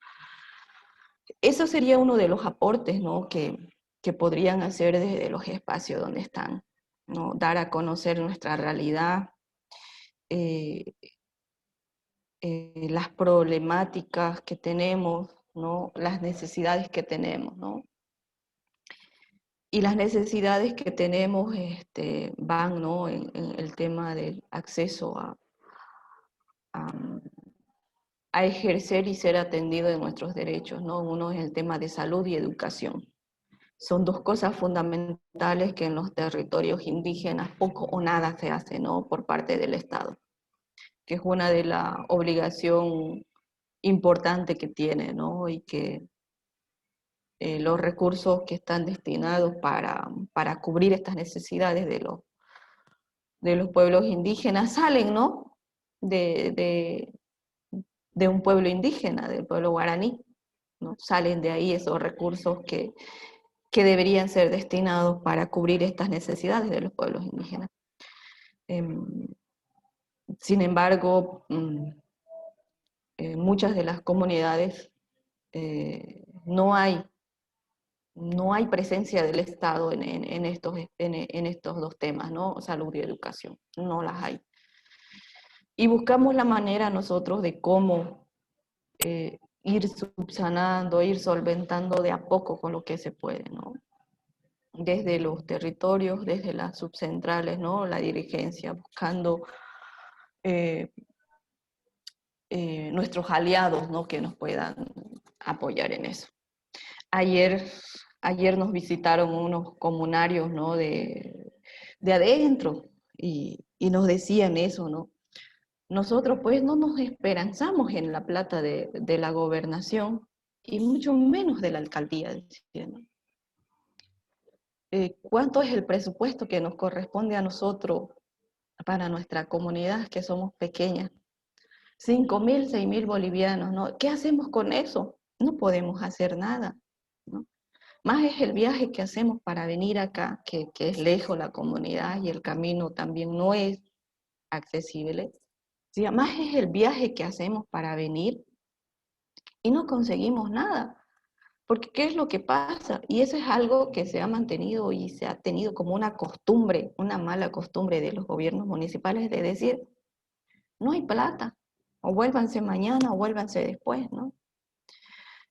Eso sería uno de los aportes, ¿no? que podrían hacer desde los espacios donde están, ¿no? Dar a conocer nuestra realidad, las problemáticas que tenemos, ¿no? Las necesidades que tenemos, ¿no? Y las necesidades que tenemos van, ¿no? en el tema del acceso a ejercer y ser atendido de nuestros derechos, ¿no? Uno es el tema de salud y educación. Son dos cosas fundamentales que en los territorios indígenas poco o nada se hace, ¿no? Por parte del Estado, que es una de las obligaciones importantes que tiene, ¿no? Y que los recursos que están destinados para cubrir estas necesidades de los pueblos indígenas salen, ¿no? De un pueblo indígena, del pueblo guaraní, ¿no? Salen de ahí esos recursos que deberían ser destinados para cubrir estas necesidades de los pueblos indígenas. Sin embargo, muchas de las comunidades no hay presencia del Estado en estos dos temas, ¿no? Salud y educación, no las hay. Y buscamos la manera nosotros de cómo ir subsanando, ir solventando de a poco con lo que se puede, ¿no? Desde los territorios, desde las subcentrales, ¿no? La dirigencia, buscando nuestros aliados, ¿no? Que nos puedan apoyar en eso. Ayer nos visitaron unos comunarios, ¿no? de adentro y nos decían eso, ¿no? Nosotros pues no nos esperanzamos en la plata de la gobernación y mucho menos de la alcaldía, decían, ¿no? ¿Cuánto es el presupuesto que nos corresponde a nosotros para nuestra comunidad, que somos pequeñas? 5.000, 6.000 bolivianos, ¿no? ¿Qué hacemos con eso? No podemos hacer nada, ¿no? Más es el viaje que hacemos para venir acá, que es lejos la comunidad y el camino también no es accesible. Sí, más es el viaje que hacemos para venir y no conseguimos nada. Porque ¿qué es lo que pasa? Y eso es algo que se ha mantenido y se ha tenido como una costumbre, una mala costumbre de los gobiernos municipales de decir, no hay plata, o vuélvanse mañana o vuélvanse después, ¿no?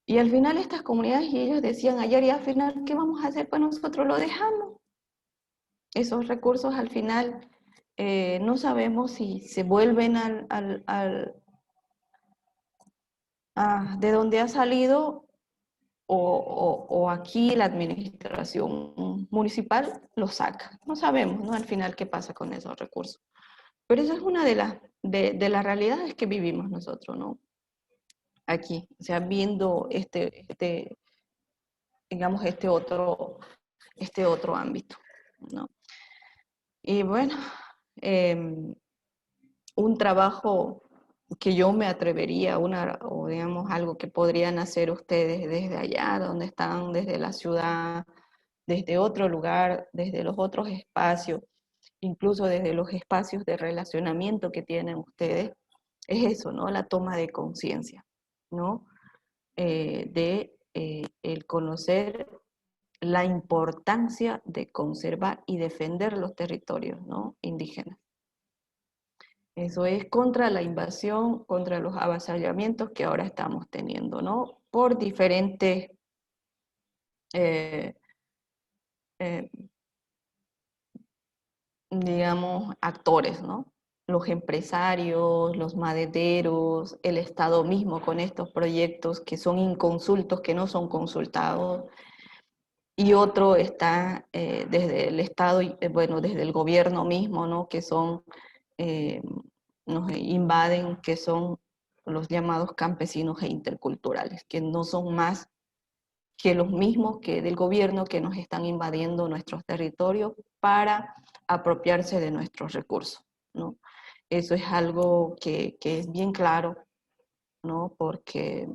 Y al final estas comunidades, y ellos decían ayer, y al final, ¿qué vamos a hacer? Pues nosotros lo dejamos. Esos recursos al final no sabemos si se vuelven de donde ha salido o aquí la administración municipal lo saca. No sabemos, ¿no? Al final qué pasa con esos recursos. Pero esa es una de las realidades que vivimos nosotros, ¿no? Aquí, o sea, viendo digamos, este otro ámbito, ¿no? Y bueno, un trabajo que yo me atrevería, o digamos algo que podrían hacer ustedes desde allá, donde están, desde la ciudad, desde otro lugar, desde los otros espacios, incluso desde los espacios de relacionamiento que tienen ustedes, es eso, ¿no? La toma de conciencia, ¿no? El conocer la importancia de conservar y defender los territorios, ¿no? Indígenas. Eso es contra la invasión, contra los avasallamientos que ahora estamos teniendo, ¿no? Por diferentes eh, eh, digamos, actores, ¿no? Los empresarios, los madereros, el Estado mismo con estos proyectos que son inconsultos, que no son consultados, y otro está desde el Estado, bueno, desde el gobierno mismo, ¿no? Que son, nos invaden, que son los llamados campesinos e interculturales, que no son más que los mismos que del gobierno que nos están invadiendo nuestros territorios para apropiarse de nuestros recursos, ¿no? Eso es algo que es bien claro, ¿no? Porque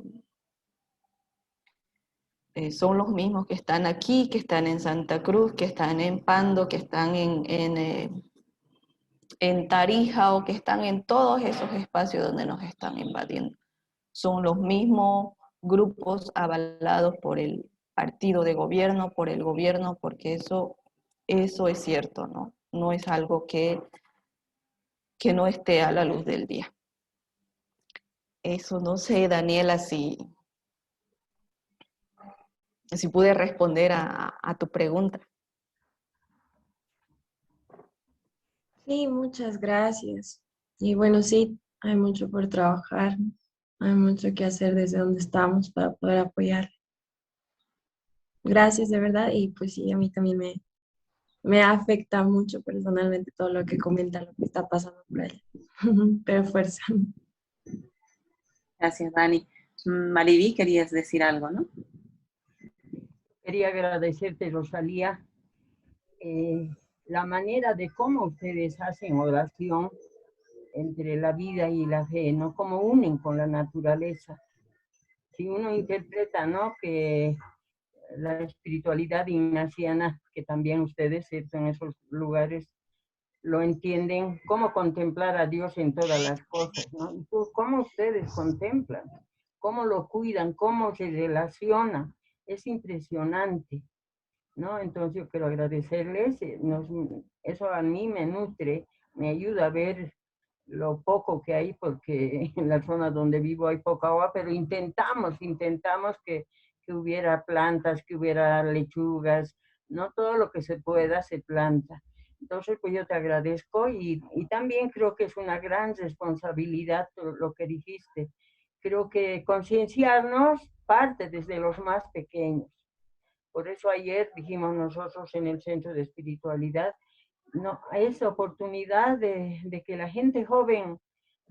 son los mismos que están aquí, que están en Santa Cruz, que están en Pando, que están en Tarija o que están en todos esos espacios donde nos están invadiendo. Son los mismos grupos avalados por el partido de gobierno, por el gobierno, porque eso es cierto, ¿no? No es algo que no esté a la luz del día. Eso no sé, Daniela, si pude responder a tu pregunta. Sí, muchas gracias. Y bueno, sí, hay mucho por trabajar, hay mucho que hacer desde donde estamos para poder apoyar. Gracias de verdad y pues sí, a mí también me afecta mucho personalmente todo lo que comenta, lo que está pasando por allá. Pero fuerza. Gracias, Dani. Mariví, querías decir algo, ¿no? Quería agradecerte, Rosalía, la manera de cómo ustedes hacen oración entre la vida y la fe, ¿no? Cómo unen con la naturaleza. Si uno interpreta, ¿no? Que la espiritualidad ignaciana, que también ustedes, ¿cierto? En esos lugares lo entienden, cómo contemplar a Dios en todas las cosas, ¿no? ¿Y cómo ustedes contemplan? ¿Cómo lo cuidan? ¿Cómo se relacionan? Es impresionante, ¿no? Entonces yo quiero agradecerles, eso a mí me nutre, me ayuda a ver lo poco que hay, porque en la zona donde vivo hay poca agua, pero intentamos que hubiera plantas, que hubiera lechugas, no todo lo que se pueda se planta. Entonces, pues yo te agradezco y también creo que es una gran responsabilidad lo que dijiste. Creo que concienciarnos parte desde los más pequeños. Por eso ayer dijimos nosotros en el Centro de Espiritualidad, no, esa oportunidad de que la gente joven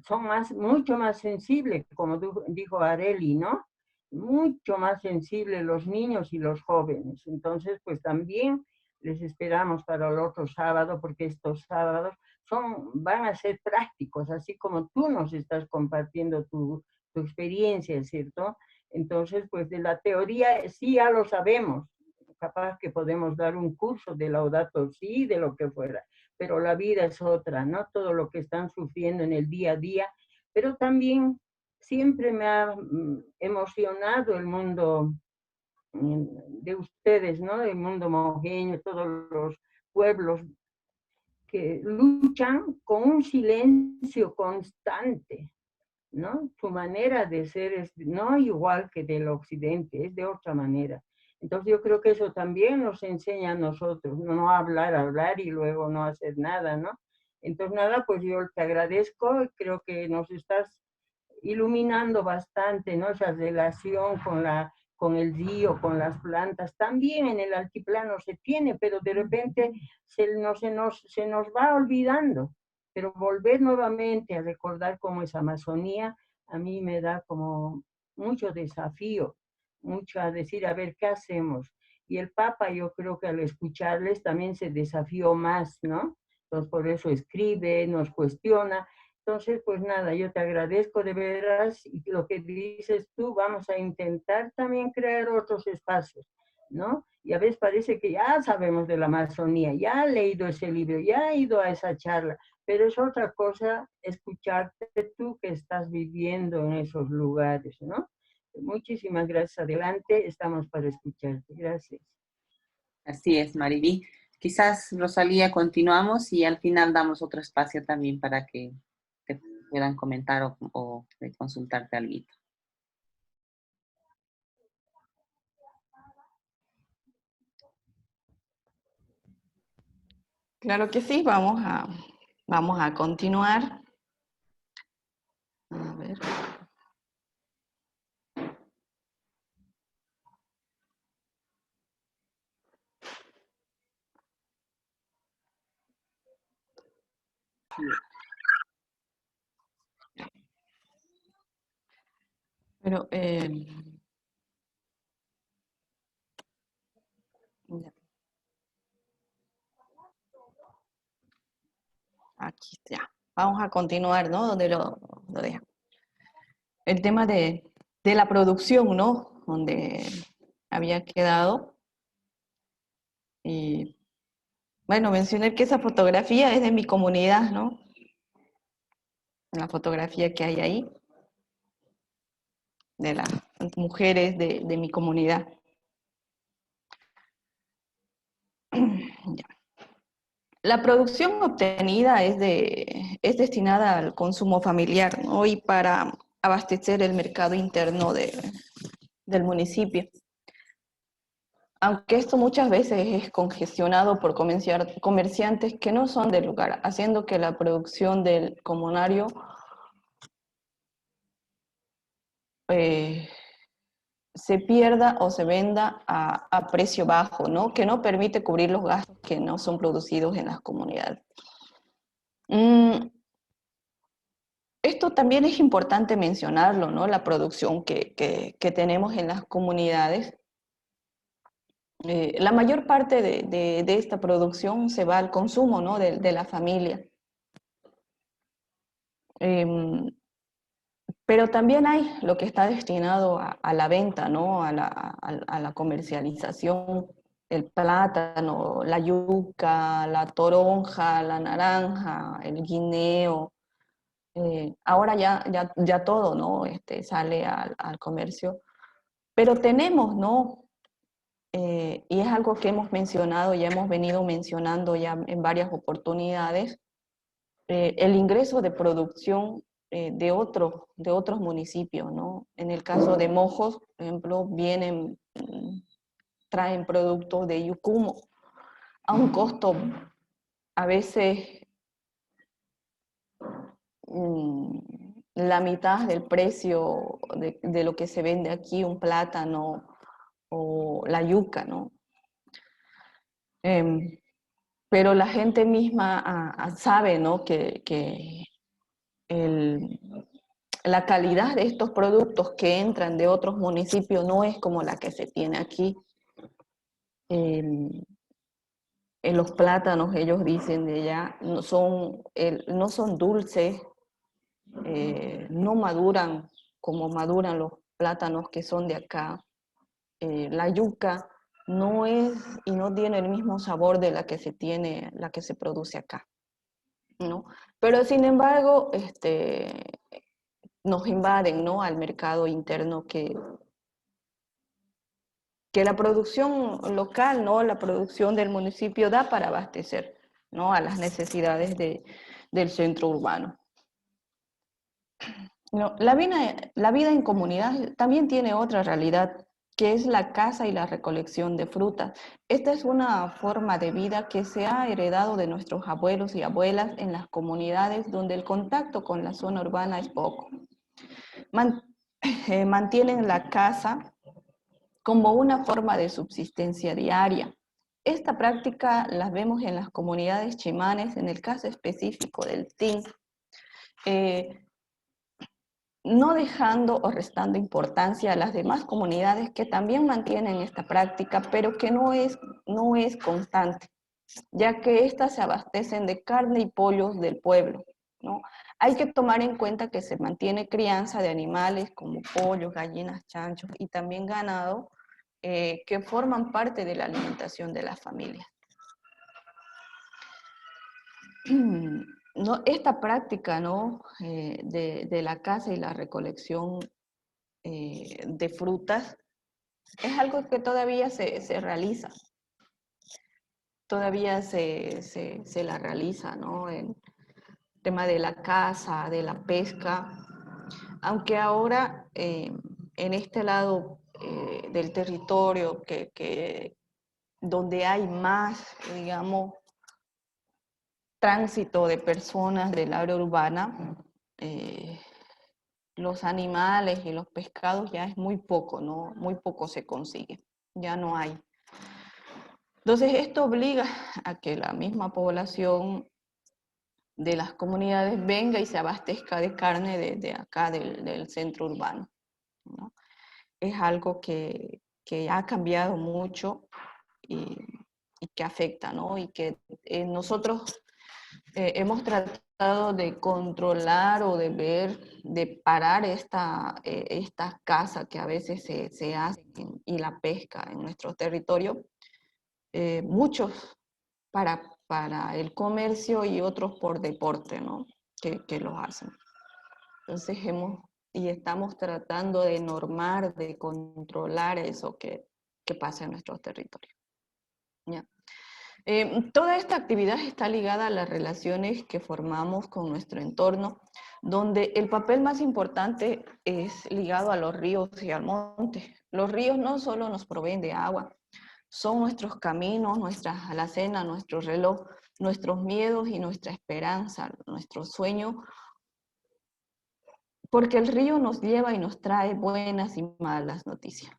son mucho más sensibles, como dijo Areli, ¿no? Mucho más sensibles los niños y los jóvenes. Entonces, pues también les esperamos para el otro sábado, porque estos sábados van a ser prácticos, así como tú nos estás compartiendo tu experiencia, ¿cierto? Entonces, pues de la teoría sí ya lo sabemos, capaz que podemos dar un curso de Laudato Si, de lo que fuera, pero la vida es otra, ¿no? Todo lo que están sufriendo en el día a día, pero también siempre me ha emocionado el mundo de ustedes, ¿no? El mundo mojeño, todos los pueblos que luchan con un silencio constante, ¿no? Su manera de ser es no igual que del occidente, es de otra manera. Entonces yo creo que eso también nos enseña a nosotros, no hablar y luego no hacer nada, ¿no? Entonces nada, pues yo te agradezco, creo que nos estás iluminando bastante, ¿no? Esa relación con el río, con las plantas, también en el altiplano se tiene, pero de repente se nos va olvidando. Pero volver nuevamente a recordar cómo es Amazonía, a mí me da como mucho desafío, mucho a decir, a ver, ¿qué hacemos? Y el Papa, yo creo que al escucharles también se desafió más, ¿no? Entonces por eso escribe, nos cuestiona. Entonces, pues nada, yo te agradezco de veras y lo que dices tú, vamos a intentar también crear otros espacios, ¿no? Y a veces parece que ya sabemos de la Amazonía, ya he leído ese libro, ya he ido a esa charla, pero es otra cosa escucharte tú que estás viviendo en esos lugares, ¿no? Muchísimas gracias. Adelante, estamos para escucharte. Gracias. Así es, Mariví. Quizás, Rosalía, continuamos y al final damos otro espacio también para que te puedan comentar o consultarte algo. Claro que sí, vamos a continuar. A ver. Pero, aquí ya. Vamos a continuar, ¿no? Donde lo dejamos. El tema de la producción, ¿no? Donde había quedado. Y bueno, mencioné que esa fotografía es de mi comunidad, ¿no? La fotografía que hay ahí, de las mujeres de mi comunidad. Ya. La producción obtenida es destinada al consumo familiar, ¿no? Y para abastecer el mercado interno del municipio. Aunque esto muchas veces es congestionado por comerciantes que no son del lugar, haciendo que la producción del comunario se pierda o se venda a precio bajo, ¿no? Que no permite cubrir los gastos que no son producidos en las comunidades. Esto también es importante mencionarlo, ¿no? La producción que tenemos en las comunidades. La mayor parte de esta producción se va al consumo, ¿no? de la familia. Pero también hay lo que está destinado a la venta, ¿no? A la comercialización el plátano, la yuca, la toronja, la naranja, el guineo. Ahora ya todo, ¿no? Sale al comercio. Pero tenemos, ¿no? Y es algo que hemos mencionado, ya hemos venido mencionando ya en varias oportunidades, el ingreso de producción de otros municipios, ¿no? En el caso de Mojos, por ejemplo, traen productos de Yucumo a un costo a veces la mitad del precio de lo que se vende aquí, un plátano o la yuca, ¿no? Pero la gente misma sabe, ¿no? que la calidad de estos productos que entran de otros municipios no es como la que se tiene aquí. En los plátanos, ellos dicen de allá, no son dulces, no maduran como maduran los plátanos que son de acá. La yuca no es y no tiene el mismo sabor de la que se produce acá, ¿no? Pero sin embargo, nos invaden, ¿no? Al mercado interno que la producción local, ¿no? La producción del municipio da para abastecer, ¿no? A las necesidades del centro urbano. No, la vida en comunidad también tiene otra realidad, que es la caza y la recolección de frutas. Esta es una forma de vida que se ha heredado de nuestros abuelos y abuelas en las comunidades donde el contacto con la zona urbana es poco. Mantienen la caza como una forma de subsistencia diaria. Esta práctica la vemos en las comunidades chimanes, en el caso específico del TIN, no dejando o restando importancia a las demás comunidades que también mantienen esta práctica, pero que no es constante, ya que éstas se abastecen de carne y pollos del pueblo, ¿no? Hay que tomar en cuenta que se mantiene crianza de animales como pollos, gallinas, chanchos y también ganado que forman parte de la alimentación de las familias. No, esta práctica, ¿no? de la caza y la recolección de frutas es algo que todavía se realiza. Todavía se la realiza, ¿no? El tema de la caza, de la pesca, aunque ahora en este lado del territorio donde hay más, digamos, tránsito de personas del área urbana, los animales y los pescados ya es muy poco, ¿no? Muy poco se consigue, ya no hay. Entonces esto obliga a que la misma población de las comunidades venga y se abastezca de carne de acá del centro urbano, ¿no? Es algo que ha cambiado mucho y que afecta, ¿no? Y que nosotros hemos tratado de controlar o de ver, de parar esta caza que a veces se hace y la pesca en nuestro territorio, muchos para el comercio y otros por deporte, ¿no? Que los hacen. Entonces estamos tratando de normar, de controlar eso que pasa en nuestros territorios. ¿Ya? Toda esta actividad está ligada a las relaciones que formamos con nuestro entorno, donde el papel más importante es ligado a los ríos y al monte. Los ríos no solo nos proveen de agua, son nuestros caminos, nuestras alacenas, nuestro reloj, nuestros miedos y nuestra esperanza, nuestro sueño, porque el río nos lleva y nos trae buenas y malas noticias.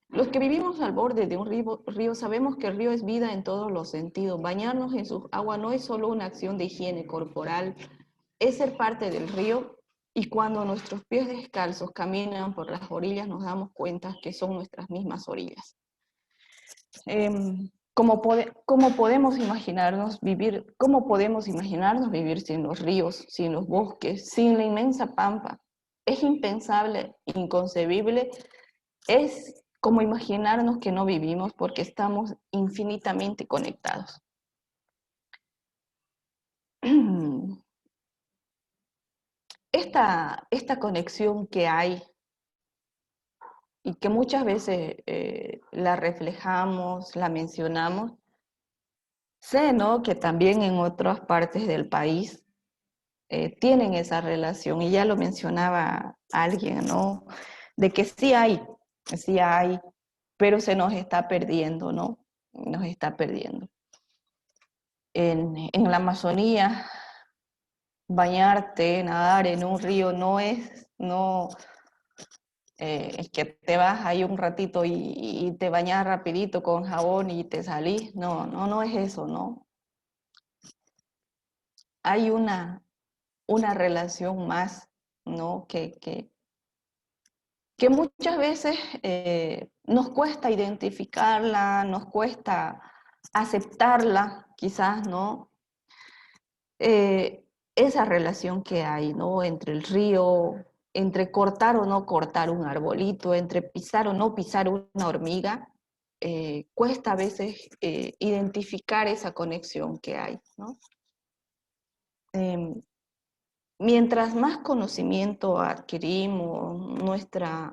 Los que vivimos al borde de un río sabemos que el río es vida en todos los sentidos. Bañarnos en su agua no es solo una acción de higiene corporal, es ser parte del río, y cuando nuestros pies descalzos caminan por las orillas nos damos cuenta que son nuestras mismas orillas. ¿Cómo podemos imaginarnos vivir sin los ríos, sin los bosques, sin la inmensa pampa? Es impensable, inconcebible, es como imaginarnos que no vivimos porque estamos infinitamente conectados. Esta conexión que hay y que muchas veces la reflejamos, la mencionamos, sé, ¿no?, que también en otras partes del país tienen esa relación, y ya lo mencionaba alguien, ¿no?, de que sí hay, pero se nos está perdiendo, ¿no? Nos está perdiendo. En la Amazonía, bañarte, nadar en un río no es que te vas ahí un ratito y te bañas rapidito con jabón y te salís. No es eso, ¿no? Hay una relación más, ¿no? Que muchas veces nos cuesta identificarla, nos cuesta aceptarla, quizás, ¿no? Esa relación que hay, ¿no?, entre el río, entre cortar o no cortar un arbolito, entre pisar o no pisar una hormiga, cuesta a veces identificar esa conexión que hay, ¿no? Mientras más conocimiento adquirimos,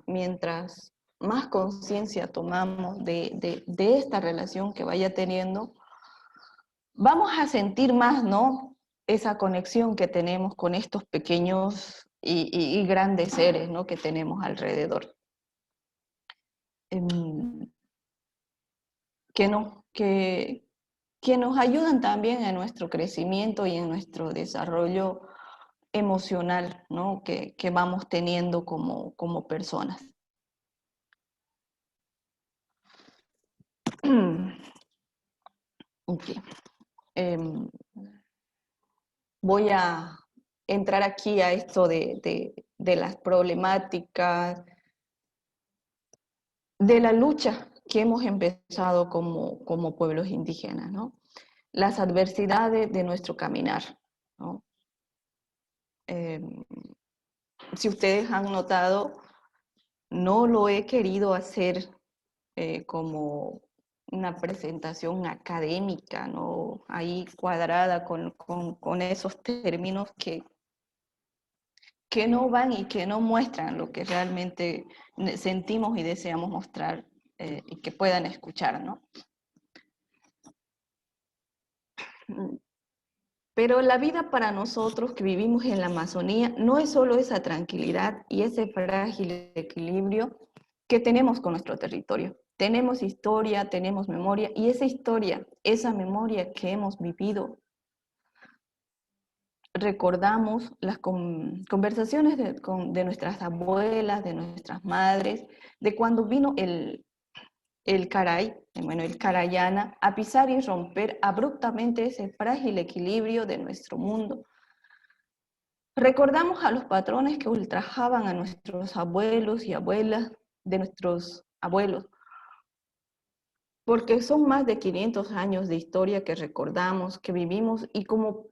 mientras más conciencia tomamos de esta relación que vaya teniendo, vamos a sentir más, ¿no?, esa conexión que tenemos con estos pequeños y grandes seres, ¿no?, que tenemos alrededor. Que nos ayudan también en nuestro crecimiento y en nuestro desarrollo emocional, ¿no?, que vamos teniendo como personas. Okay. Voy a entrar aquí a esto de las problemáticas, de la lucha que hemos empezado como pueblos indígenas, ¿no? Las adversidades de nuestro caminar, ¿no? Si ustedes han notado, no lo he querido hacer como una presentación académica, ¿no?, ahí cuadrada con esos términos que no van y que no muestran lo que realmente sentimos y deseamos mostrar y que puedan escuchar, ¿no? Pero la vida para nosotros que vivimos en la Amazonía no es solo esa tranquilidad y ese frágil equilibrio que tenemos con nuestro territorio. Tenemos historia, tenemos memoria, y esa historia, esa memoria que hemos vivido, recordamos las conversaciones de nuestras abuelas, de nuestras madres, de cuando vino el Caray, bueno, el Carayana, a pisar y romper abruptamente ese frágil equilibrio de nuestro mundo. Recordamos a los patrones que ultrajaban a nuestros abuelos y abuelas, de nuestros abuelos, porque son más de 500 años de historia que recordamos, que vivimos, y como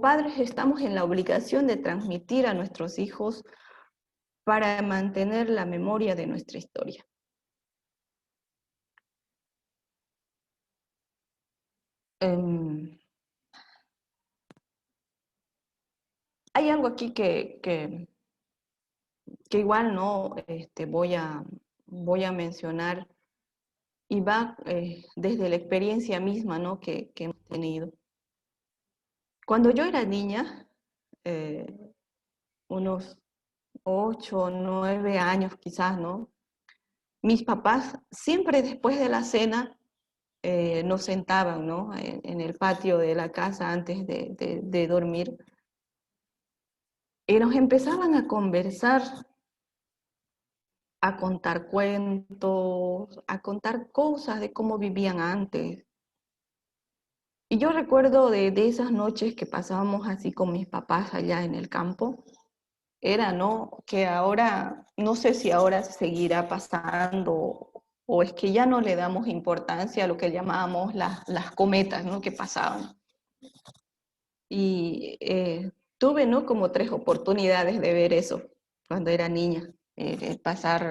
padres estamos en la obligación de transmitir a nuestros hijos para mantener la memoria de nuestra historia. Hay algo aquí que igual no voy a mencionar, y va desde la experiencia misma, ¿no?, que hemos tenido. Cuando yo era niña, unos 8 o 9 años quizás, ¿no?, mis papás siempre después de la cena nos sentaban, ¿no?, en el patio de la casa antes de dormir, y nos empezaban a conversar, a contar cuentos, a contar cosas de cómo vivían antes. Y yo recuerdo de esas noches que pasábamos así con mis papás allá en el campo, era, ¿no?, que ahora, no sé si ahora seguirá pasando o es que ya no le damos importancia a lo que llamábamos las cometas, ¿no?, que pasaban. Y tuve, ¿no?, como 3 oportunidades de ver eso cuando era niña, pasar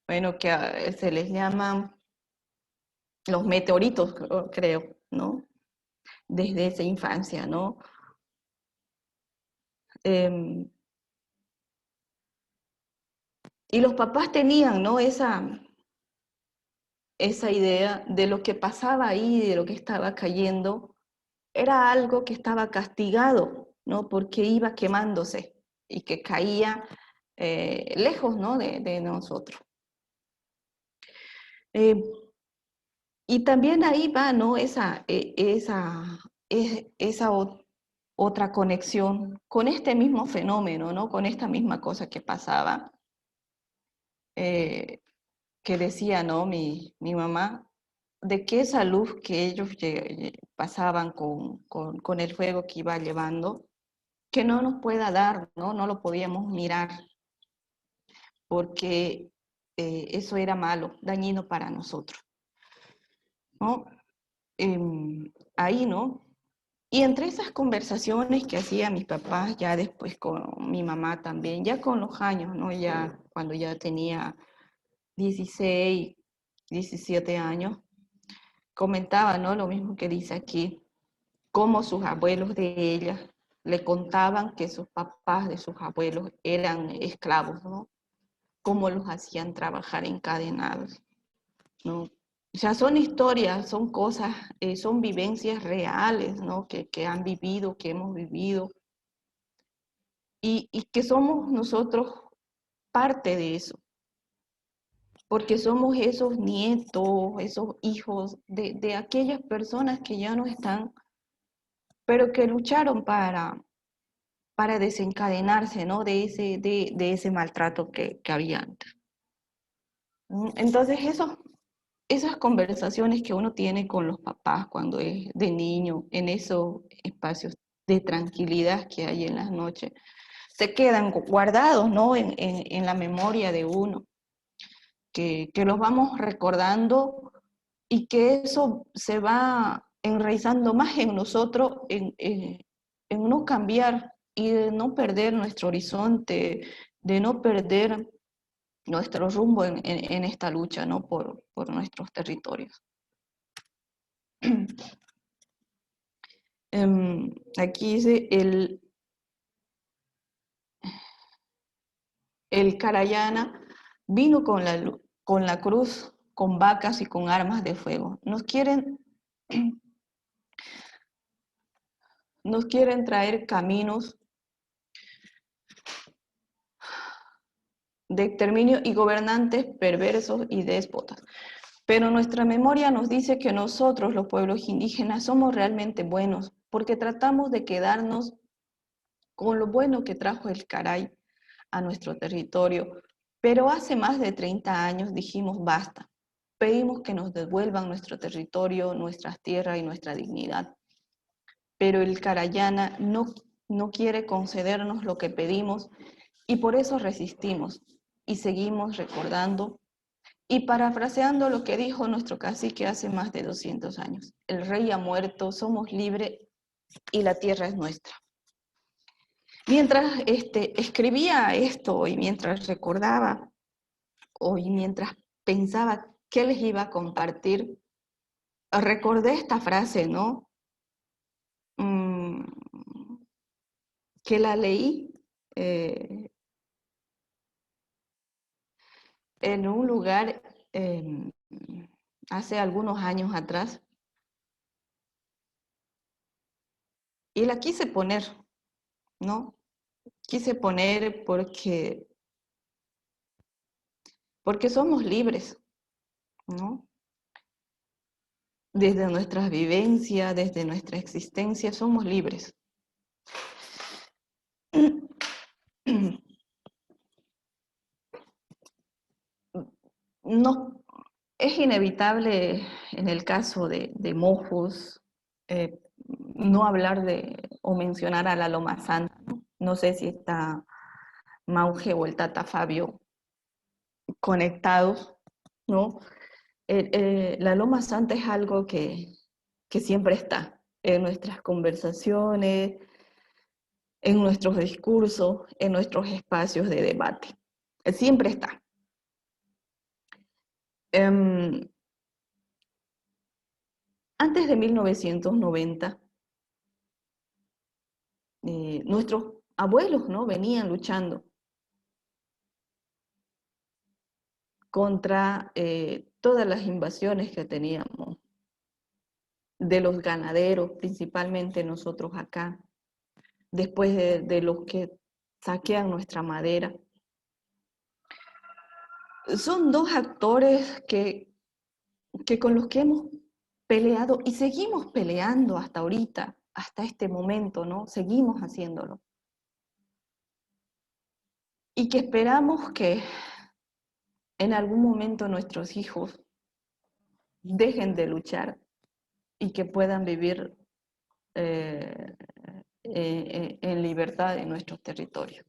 bueno, que se les llaman los meteoritos, creo, ¿no? Desde esa infancia, ¿no? Y los papás tenían, ¿no? Esa idea de lo que pasaba ahí, de lo que estaba cayendo, era algo que estaba castigado, ¿no? Porque iba quemándose y que caía lejos, ¿no? de nosotros. Y también ahí va, ¿no? Esa otra conexión con este mismo fenómeno, ¿no? Con esta misma cosa que pasaba, que decía, ¿no? Mi mamá, de que esa luz que ellos pasaban con el fuego que iba llevando, que no nos pueda dar, ¿no? No lo podíamos mirar, porque eso era malo, dañino para nosotros, ¿no? Ahí, ¿no? Y entre esas conversaciones que hacía mis papás, ya después con mi mamá también, ya con los años, ¿no? Ya cuando ya tenía 16, 17 años, comentaba, ¿no? Lo mismo que dice aquí, cómo sus abuelos de ella le contaban que sus papás de sus abuelos eran esclavos, ¿no? Cómo los hacían trabajar encadenados, ¿no? O sea, son historias, son cosas, son vivencias reales, ¿no? Que han vivido, que hemos vivido, y que somos nosotros parte de eso, porque somos esos nietos, esos hijos de aquellas personas que ya no están, pero que lucharon para desencadenarse, ¿no? De ese maltrato que había antes. Entonces, esas conversaciones que uno tiene con los papás cuando es de niño, en esos espacios de tranquilidad que hay en las noches, se quedan guardados, ¿no? En la memoria de uno, que los vamos recordando y que eso se va enraizando más en nosotros, en no cambiar y de no perder nuestro horizonte, de no perder nuestro rumbo en esta lucha, ¿no? Por nuestros territorios. Aquí dice el Carayana vino con la cruz, con vacas y con armas de fuego. Nos quieren traer caminos de exterminio y gobernantes perversos y déspotas. Pero nuestra memoria nos dice que nosotros, los pueblos indígenas, somos realmente buenos, porque tratamos de quedarnos con lo bueno que trajo el Caray a nuestro territorio. Pero hace más de 30 años dijimos basta. Pedimos que nos devuelvan nuestro territorio, nuestras tierras y nuestra dignidad. Pero el Carayana no quiere concedernos lo que pedimos y por eso resistimos y seguimos recordando y parafraseando lo que dijo nuestro cacique hace más de 200 años. El rey ha muerto, somos libres y la tierra es nuestra. Mientras escribía esto y mientras recordaba y mientras pensaba qué les iba a compartir, recordé esta frase, ¿no? Que la leí en un lugar hace algunos años atrás y la quise poner, ¿no? Quise poner porque somos libres, ¿no? Desde nuestras vivencias, desde nuestra existencia, somos libres. No, es inevitable en el caso de Mojos no hablar o mencionar a la Loma Santa. No sé si está Mauge o el Tata Fabio conectados, ¿no? La Loma Santa es algo que siempre está en nuestras conversaciones, en nuestros discursos, en nuestros espacios de debate. Siempre está. Antes de 1990, nuestros abuelos, ¿no?, venían luchando contra todas las invasiones que teníamos, de los ganaderos, principalmente nosotros acá, después de los que saquean nuestra madera. Son dos actores que con los que hemos peleado y seguimos peleando hasta ahorita, hasta este momento, ¿no? Seguimos haciéndolo. Y que esperamos que en algún momento nuestros hijos dejen de luchar y que puedan vivir en libertad en nuestros territorios.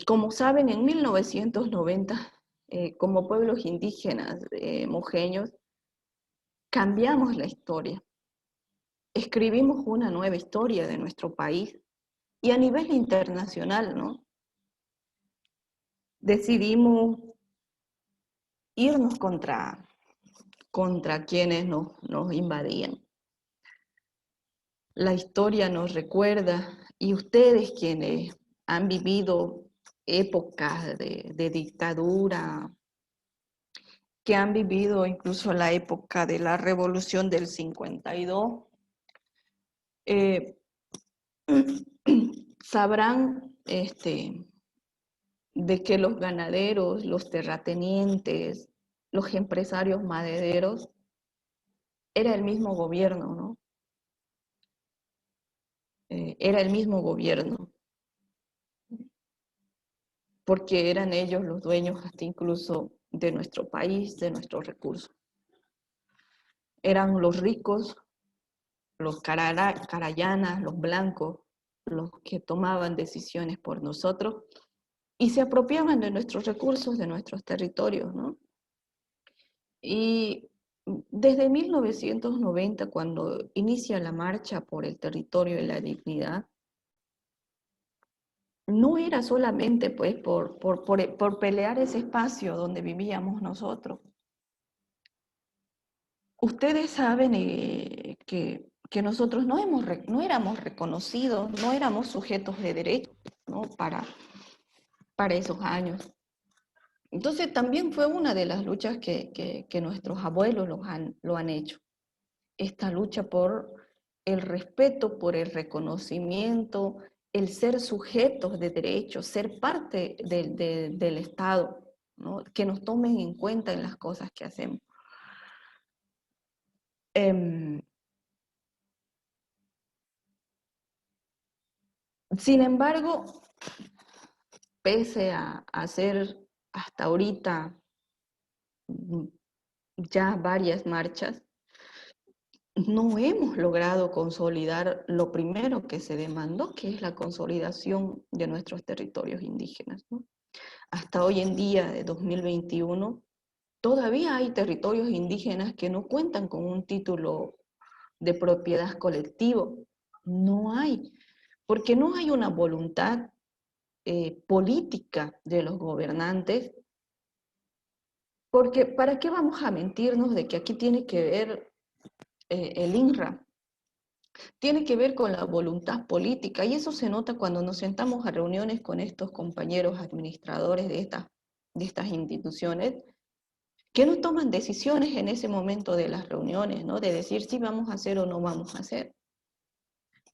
Como saben, en 1990, como pueblos indígenas mojeños, cambiamos la historia. Escribimos una nueva historia de nuestro país y a nivel internacional, ¿no? Decidimos irnos contra quienes nos invadían. La historia nos recuerda, y ustedes quienes han vivido épocas de dictadura, que han vivido incluso la época de la Revolución del 52, sabrán de que los ganaderos, los terratenientes, los empresarios madereros, era el mismo gobierno, ¿no? Era el mismo gobierno, porque eran ellos los dueños hasta incluso de nuestro país, de nuestros recursos. Eran los ricos, los carayanas, los blancos, los que tomaban decisiones por nosotros y se apropiaban de nuestros recursos, de nuestros territorios, ¿no? Y desde 1990, cuando inicia la marcha por el territorio y la dignidad, no era solamente pues por pelear ese espacio donde vivíamos nosotros. Ustedes saben que nosotros no éramos reconocidos, no éramos sujetos de derecho, ¿no?, para esos años. Entonces también fue una de las luchas que nuestros abuelos lo han hecho. Esta lucha por el respeto, por el reconocimiento, el ser sujetos de derechos, ser parte del Estado, ¿no?, que nos tomen en cuenta en las cosas que hacemos. Sin embargo, pese a hacer hasta ahorita ya varias marchas, no hemos logrado consolidar lo primero que se demandó, que es la consolidación de nuestros territorios indígenas, ¿no? Hasta hoy en día, de 2021, todavía hay territorios indígenas que no cuentan con un título de propiedad colectivo. No hay, porque no hay una voluntad política de los gobernantes, porque ¿para qué vamos a mentirnos de que aquí tiene que ver el INRA? Tiene que ver con la voluntad política, y eso se nota cuando nos sentamos a reuniones con estos compañeros administradores de estas instituciones, que no toman decisiones en ese momento de las reuniones, ¿no?, de decir si vamos a hacer o no vamos a hacer.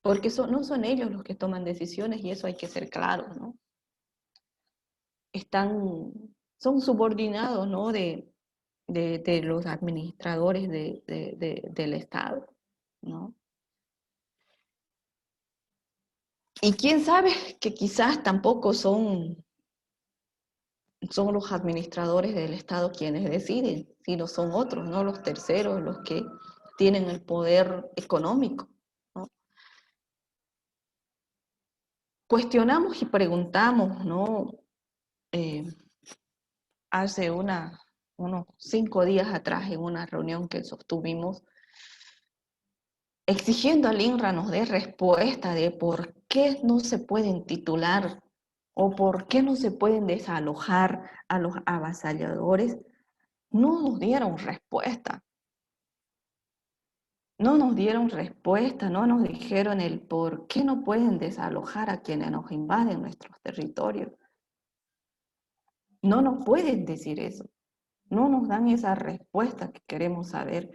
Porque no son ellos los que toman decisiones, y eso hay que ser claros, ¿no? Son subordinados, ¿no?, de los administradores del Estado, ¿no? Y quién sabe que quizás tampoco son los administradores del Estado quienes deciden, sino son otros, ¿no?, los terceros, los que tienen el poder económico, ¿no? Cuestionamos y preguntamos, ¿no? Hace unos 5 días atrás, en una reunión que sostuvimos, exigiendo al INRA nos dé respuesta de por qué no se pueden titular o por qué no se pueden desalojar a los avasalladores, no nos dieron respuesta. No nos dieron respuesta, no nos dijeron el por qué no pueden desalojar a quienes nos invaden nuestros territorios. No nos pueden decir eso. No nos dan esa respuesta que queremos saber.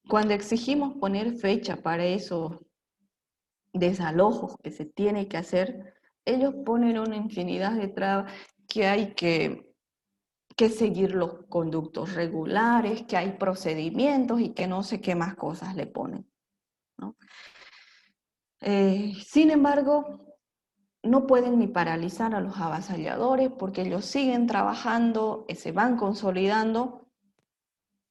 Cuando exigimos poner fecha para esos desalojos que se tiene que hacer, ellos ponen una infinidad de trabas, que hay que seguir los conductos regulares, que hay procedimientos y que no sé qué más cosas le ponen, ¿no? Sin embargo, no pueden ni paralizar a los avasalladores porque ellos siguen trabajando, se van consolidando,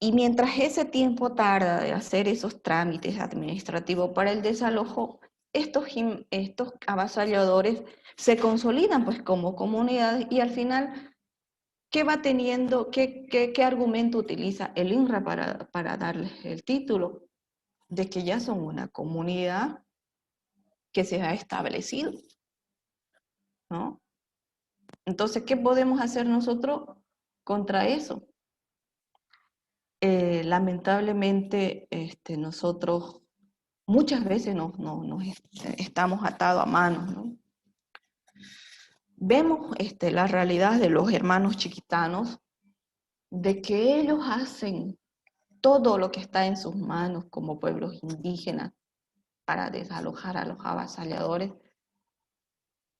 y mientras ese tiempo tarda de hacer esos trámites administrativos para el desalojo, estos avasalladores se consolidan pues como comunidad, y al final, ¿qué va teniendo, qué argumento utiliza el INRA para darles el título? De que ya son una comunidad que se ha establecido, ¿no? Entonces, ¿qué podemos hacer nosotros contra eso? Lamentablemente, nosotros muchas veces nos estamos atados a manos, ¿no? Vemos la realidad de los hermanos chiquitanos, de que ellos hacen todo lo que está en sus manos como pueblos indígenas para desalojar a los avasalladores,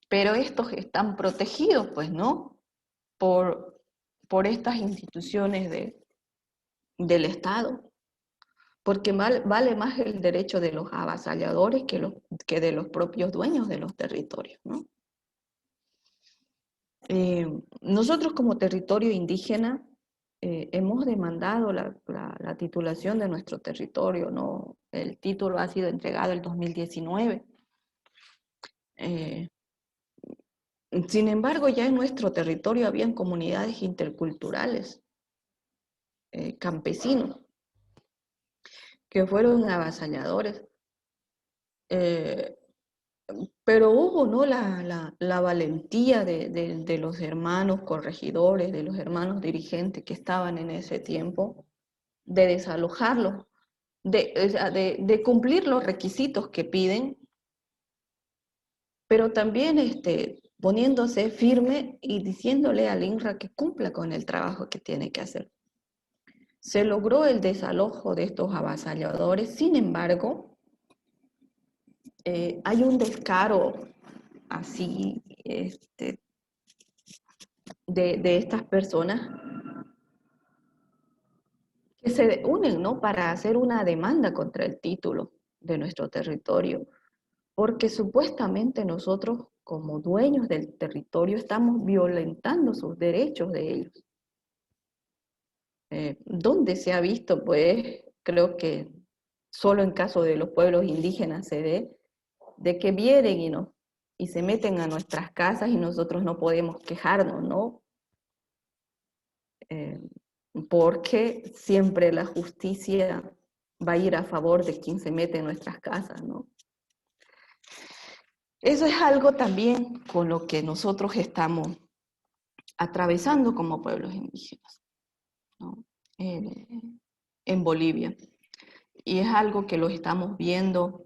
pero estos están protegidos, pues, ¿no? Por estas instituciones del Estado, porque vale más el derecho de los avasalladores que de los propios dueños de los territorios, ¿no? Nosotros como territorio indígena hemos demandado la titulación de nuestro territorio, ¿no? El título ha sido entregado en 2019. Sin embargo, ya en nuestro territorio habían comunidades interculturales, campesinos, que fueron avasalladores. Pero hubo, ¿no?, la valentía de los hermanos corregidores, de los hermanos dirigentes que estaban en ese tiempo, de desalojarlos, de cumplir los requisitos que piden, pero también poniéndose firme y diciéndole al INRA que cumpla con el trabajo que tiene que hacer. Se logró el desalojo de estos avasalladores, sin embargo, hay un descaro así de estas personas que se unen, ¿no?, para hacer una demanda contra el título de nuestro territorio, porque supuestamente nosotros, como dueños del territorio, estamos violentando sus derechos de ellos. ¿Dónde se ha visto? Pues creo que solo en caso de los pueblos indígenas se ve, de que vienen y se meten a nuestras casas y nosotros no podemos quejarnos, ¿no? Porque siempre la justicia va a ir a favor de quien se mete en nuestras casas, ¿no? Eso es algo también con lo que nosotros estamos atravesando como pueblos indígenas, ¿no? En Bolivia. Y es algo que lo estamos viendo,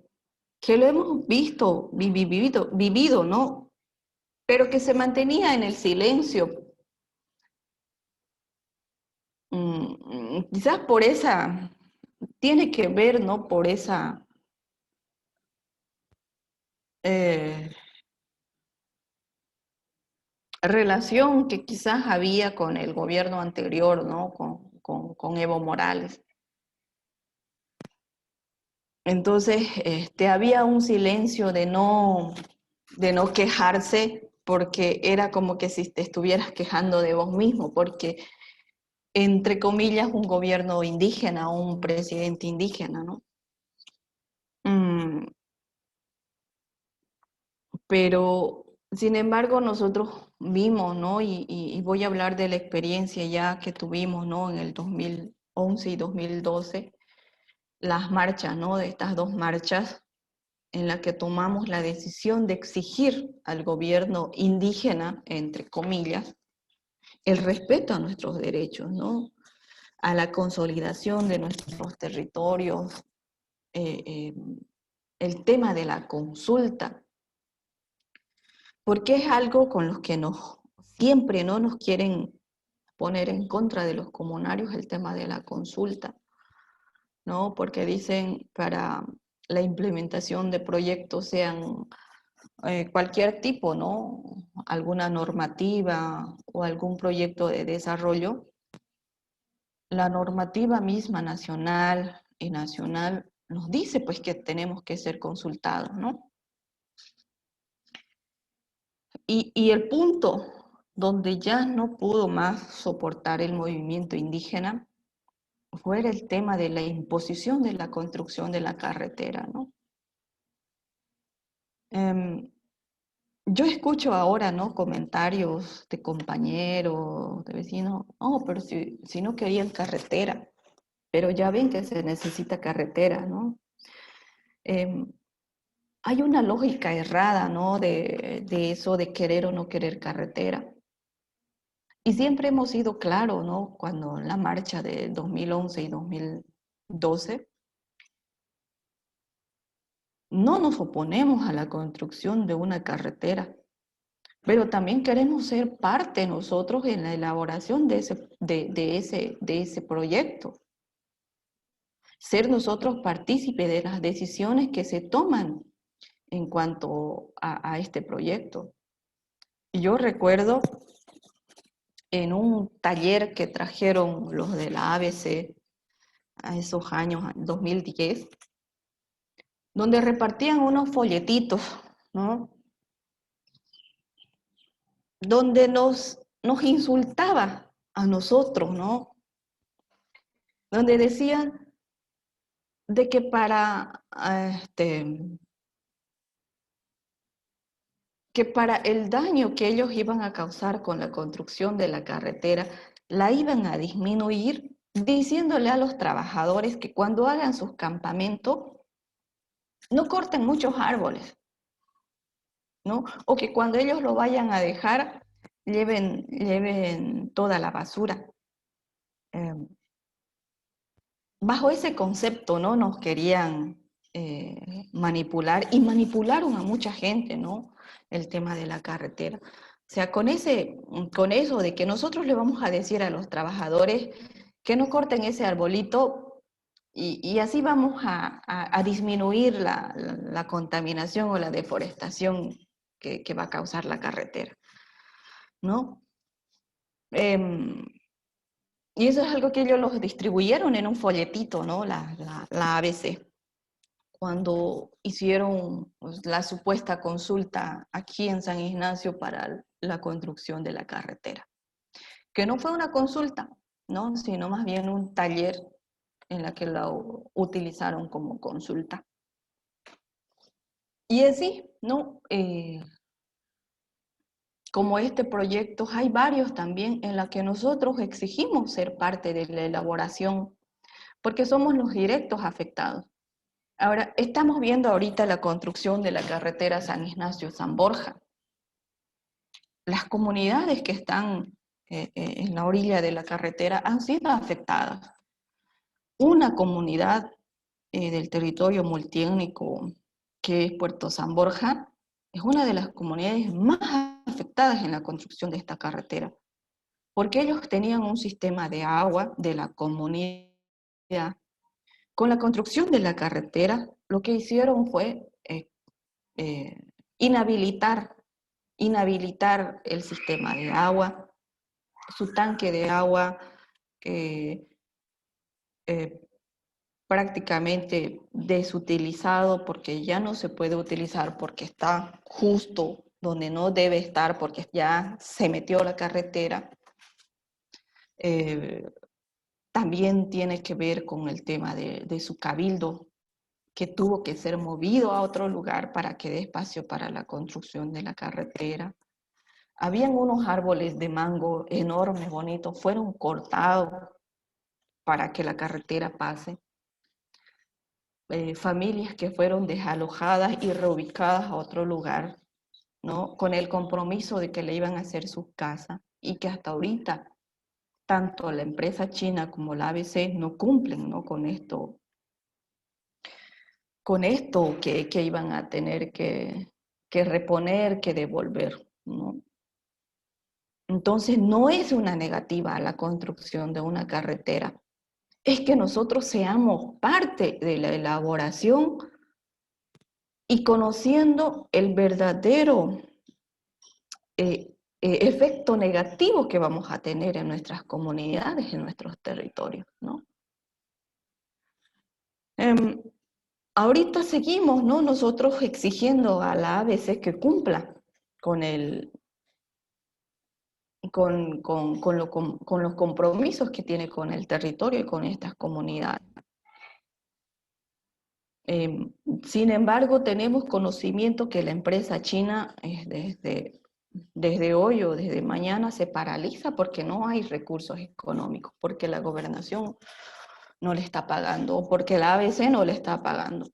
que lo hemos visto, vivido, ¿no? Pero que se mantenía en el silencio. Quizás por esa, tiene que ver, ¿no?, por esa relación que quizás había con el gobierno anterior, ¿no?, con Evo Morales. Entonces, había un silencio de no quejarse, porque era como que si te estuvieras quejando de vos mismo, porque, entre comillas, un gobierno indígena, un presidente indígena, ¿no? Pero, sin embargo, nosotros vimos, ¿no? Y voy a hablar de la experiencia ya que tuvimos, ¿no?, en el 2011 y 2012, las marchas, ¿no? De estas 2 marchas en las que tomamos la decisión de exigir al gobierno indígena, entre comillas, el respeto a nuestros derechos, ¿no? A la consolidación de nuestros territorios, el tema de la consulta, porque es algo con los que siempre no nos quieren poner en contra de los comunarios, el tema de la consulta, ¿no? Porque dicen para la implementación de proyectos sean cualquier tipo, ¿no? Alguna normativa o algún proyecto de desarrollo, la normativa misma nacional y nacional nos dice pues que tenemos que ser consultados, ¿no? Y el punto donde ya no pudo más soportar el movimiento indígena fue el tema de la imposición de la construcción de la carretera, ¿no? Yo escucho ahora, ¿no? Comentarios de compañeros, de vecinos, pero si no querían carretera, pero ya ven que se necesita carretera, ¿no? Hay una lógica errada, ¿no? De eso de querer o no querer carretera. Y siempre hemos sido claros, ¿no? Cuando la marcha de 2011 y 2012, no nos oponemos a la construcción de una carretera, pero también queremos ser parte nosotros en la elaboración de ese proyecto. Ser nosotros partícipes de las decisiones que se toman en cuanto a este proyecto. Yo recuerdo en un taller que trajeron los de la ABC a esos años, 2010, donde repartían unos folletitos, ¿no? Donde nos insultaba a nosotros, ¿no? Donde decían de que para el daño que ellos iban a causar con la construcción de la carretera, la iban a disminuir, diciéndole a los trabajadores que cuando hagan sus campamentos, no corten muchos árboles, ¿no? O que cuando ellos lo vayan a dejar, lleven toda la basura. Bajo ese concepto, ¿no? Nos querían manipular y manipularon a mucha gente, ¿no? El tema de la carretera. O sea, con eso de que nosotros le vamos a decir a los trabajadores que no corten ese arbolito y así vamos a disminuir la contaminación o la deforestación que va a causar la carretera, ¿no? Y eso es algo que ellos los distribuyeron en un folletito, ¿no? La ABC, cuando hicieron pues, la supuesta consulta aquí en San Ignacio para la construcción de la carretera. Que no fue una consulta, ¿no? Sino más bien un taller en la que la utilizaron como consulta. Y así, ¿no? Como este proyecto, hay varios también en los que nosotros exigimos ser parte de la elaboración, porque somos los directos afectados. Ahora, estamos viendo ahorita la construcción de la carretera San Ignacio-San Borja. Las comunidades que están en la orilla de la carretera han sido afectadas. Una comunidad del territorio multiétnico, que es Puerto San Borja, es una de las comunidades más afectadas en la construcción de esta carretera, porque ellos tenían un sistema de agua de la comunidad. Con la construcción de la carretera, lo que hicieron fue inhabilitar el sistema de agua, su tanque de agua prácticamente desutilizado porque ya no se puede utilizar porque está justo donde no debe estar porque ya se metió la carretera. También tiene que ver con el tema de su cabildo, que tuvo que ser movido a otro lugar para que dé espacio para la construcción de la carretera. Habían unos árboles de mango enormes, bonitos, fueron cortados para que la carretera pase. familias que fueron desalojadas y reubicadas a otro lugar, ¿no? Con el compromiso de que le iban a hacer sus casas y que hasta ahorita tanto la empresa china como la ABC no cumplen, ¿no? Con esto que iban a tener que reponer, que devolver, ¿no? Entonces no es una negativa a la construcción de una carretera, es que nosotros seamos parte de la elaboración y conociendo el verdadero efecto negativo que vamos a tener en nuestras comunidades, en nuestros territorios, ¿no? Ahorita seguimos, ¿no? Nosotros exigiendo a la ABC que cumpla con los compromisos que tiene con el territorio y con estas comunidades. Sin embargo, tenemos conocimiento que la empresa china desde hoy o desde mañana se paraliza porque no hay recursos económicos, porque la gobernación no le está pagando o porque la ABC no le está pagando.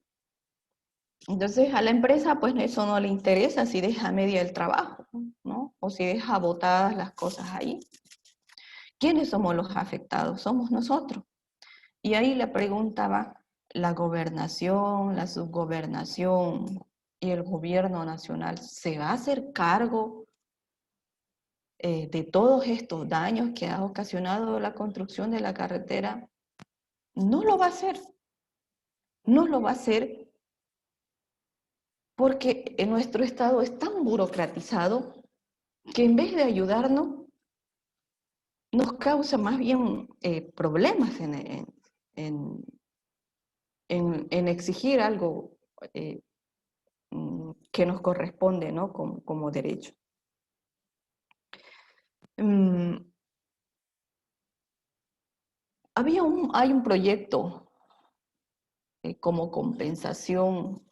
Entonces a la empresa pues eso no le interesa si deja media el trabajo, ¿no? O si deja botadas las cosas ahí. ¿Quiénes somos los afectados? Somos nosotros. Y ahí le preguntaba la gobernación, la subgobernación y el gobierno nacional, ¿se va a hacer cargo de todos estos daños que ha ocasionado la construcción de la carretera? No lo va a hacer. No lo va a hacer porque nuestro Estado es tan burocratizado que en vez de ayudarnos, nos causa más bien problemas en exigir algo que nos corresponde, ¿no? como derecho. Hay un proyecto como compensación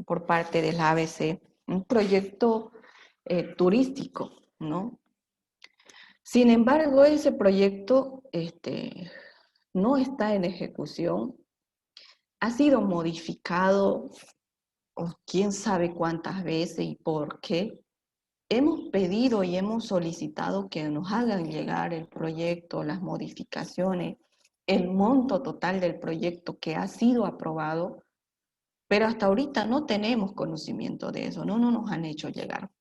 por parte de la ABC, un proyecto turístico, ¿no? Sin embargo, ese proyecto no está en ejecución, ha sido modificado quién sabe cuántas veces y por qué. Hemos pedido y hemos solicitado que nos hagan llegar el proyecto, las modificaciones, el monto total del proyecto que ha sido aprobado, pero hasta ahorita no tenemos conocimiento de eso, no nos han hecho llegar.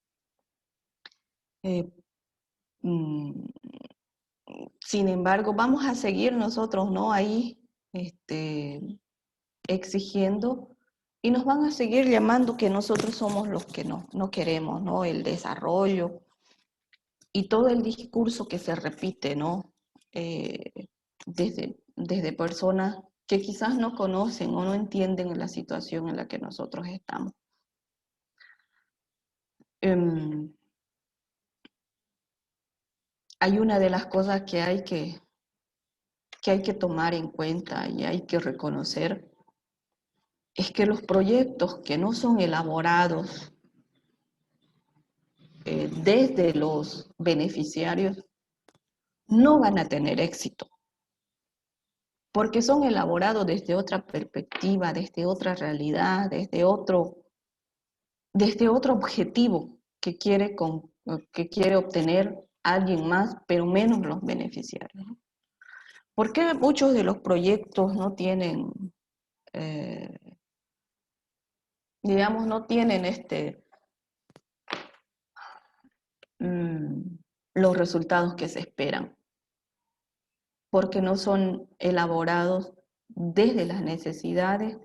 Sin embargo, vamos a seguir nosotros, ¿no? Ahí exigiendo y nos van a seguir llamando que nosotros somos los que no queremos, ¿no? El desarrollo y todo el discurso que se repite, ¿no? Desde personas que quizás no conocen o no entienden la situación en la que nosotros estamos. Hay una de las cosas que hay que tomar en cuenta y hay que reconocer, es que los proyectos que no son elaborados desde los beneficiarios no van a tener éxito, porque son elaborados desde otra perspectiva, desde otra realidad, desde otro objetivo que quiere obtener alguien más, pero menos los beneficiarios. ¿Por qué muchos de los proyectos no tienen, digamos, no tienen los resultados que se esperan? Porque no son elaborados desde las necesidades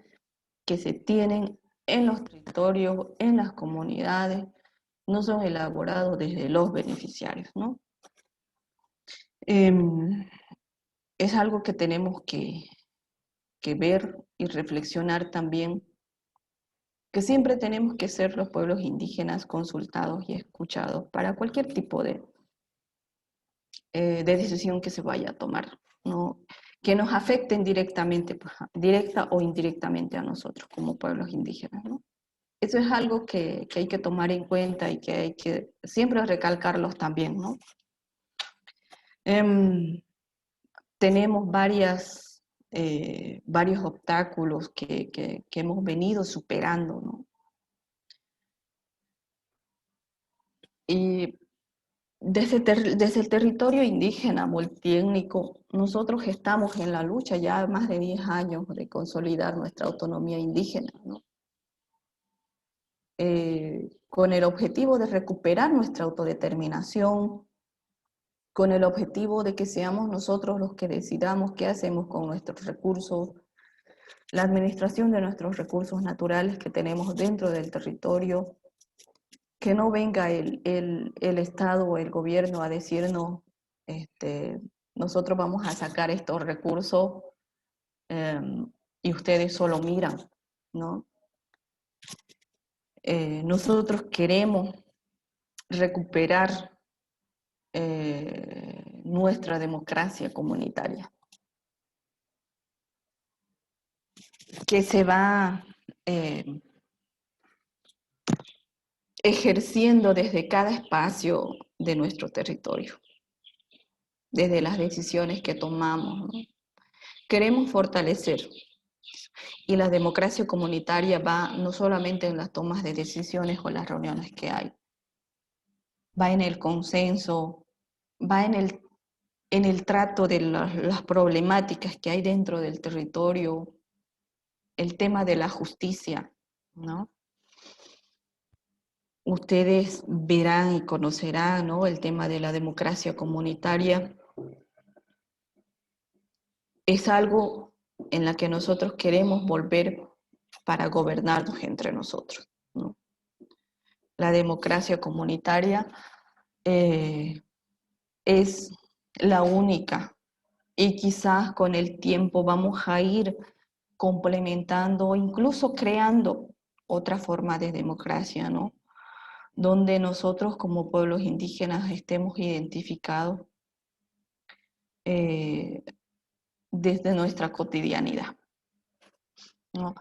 que se tienen en los territorios, en las comunidades, no son elaborados desde los beneficiarios, ¿no? Es algo que tenemos que ver y reflexionar también, que siempre tenemos que ser los pueblos indígenas consultados y escuchados para cualquier tipo de decisión que se vaya a tomar, ¿no? Que nos afecten directamente, directa o indirectamente a nosotros como pueblos indígenas, ¿no? Eso es algo que hay que tomar en cuenta y que hay que siempre recalcarlos también, ¿no? Tenemos varias varios obstáculos que hemos venido superando, ¿no? Y desde el territorio indígena multiétnico, nosotros estamos en la lucha ya más de 10 años de consolidar nuestra autonomía indígena, ¿no? Con el objetivo de recuperar nuestra autodeterminación, con el objetivo de que seamos nosotros los que decidamos qué hacemos con nuestros recursos, la administración de nuestros recursos naturales que tenemos dentro del territorio, que no venga el Estado o el gobierno a decirnos, nosotros vamos a sacar estos recursos y ustedes solo miran, ¿no? Nosotros queremos recuperar nuestra democracia comunitaria, que se va ejerciendo desde cada espacio de nuestro territorio, desde las decisiones que tomamos, ¿no? Queremos fortalecer, y la democracia comunitaria va no solamente en las tomas de decisiones o las reuniones que hay, va en el consenso, va en el trato de las problemáticas que hay dentro del territorio, el tema de la justicia, ¿no? Ustedes verán y conocerán, ¿no?, el tema de la democracia comunitaria. Es algo en la que nosotros queremos volver para gobernarnos entre nosotros, ¿no? La democracia comunitaria es la única, y quizás con el tiempo vamos a ir complementando, incluso creando otra forma de democracia, ¿no?, donde nosotros como pueblos indígenas estemos identificados desde nuestra cotidianidad, ¿no?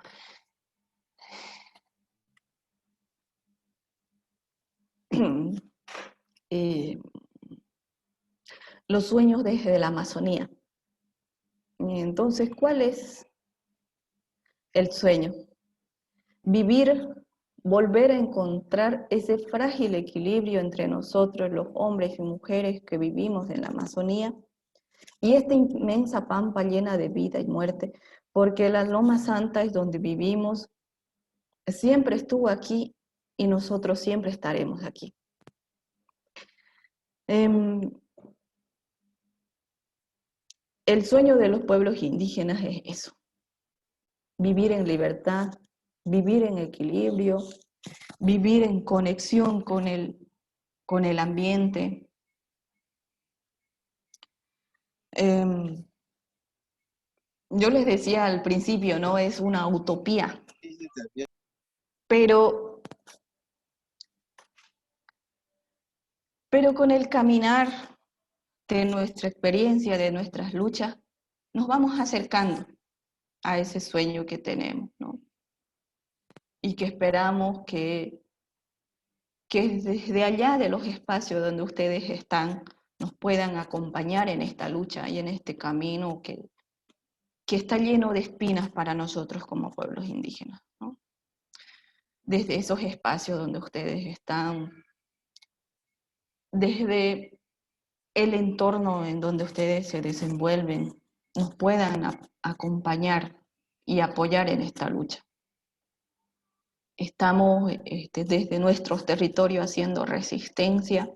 Los sueños desde la Amazonía. Y entonces, ¿cuál es el sueño? Vivir, volver a encontrar ese frágil equilibrio entre nosotros, los hombres y mujeres que vivimos en la Amazonía, y esta inmensa pampa llena de vida y muerte, porque la Loma Santa es donde vivimos, siempre estuvo aquí y nosotros siempre estaremos aquí. El sueño de los pueblos indígenas es eso: vivir en libertad, vivir en equilibrio, vivir en conexión con el ambiente. Yo les decía al principio, ¿no?, es una utopía, pero con el caminar de nuestra experiencia, de nuestras luchas, nos vamos acercando a ese sueño que tenemos, ¿no? Y que esperamos que desde allá de los espacios donde ustedes están, nos puedan acompañar en esta lucha y en este camino que está lleno de espinas para nosotros como pueblos indígenas, ¿no? Desde esos espacios donde ustedes están, desde el entorno en donde ustedes se desenvuelven, nos puedan acompañar y apoyar en esta lucha. Estamos desde nuestros territorios haciendo resistencia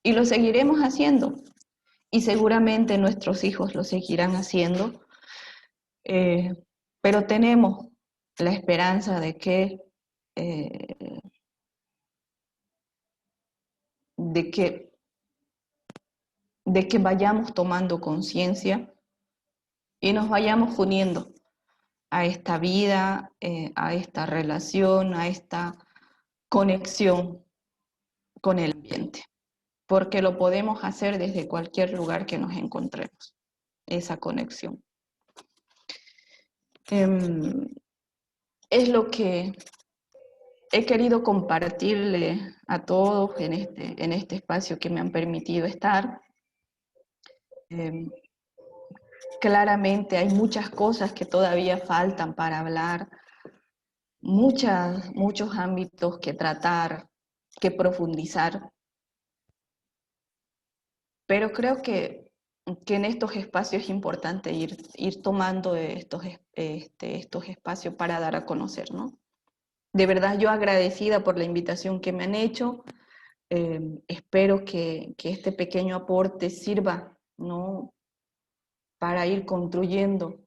y lo seguiremos haciendo, y seguramente nuestros hijos lo seguirán haciendo, pero tenemos la esperanza de que vayamos tomando conciencia y nos vayamos uniendo a esta vida, a esta relación, a esta conexión con el ambiente, porque lo podemos hacer desde cualquier lugar que nos encontremos, esa conexión. Es lo que he querido compartirle a todos en este espacio que me han permitido estar. claramente hay muchas cosas que todavía faltan para hablar, muchos ámbitos que tratar, que profundizar, pero creo que en estos espacios es importante ir tomando estos espacios para dar a conocer, ¿no? De verdad yo agradecida por la invitación que me han hecho, espero que este pequeño aporte sirva, ¿no?, para ir construyendo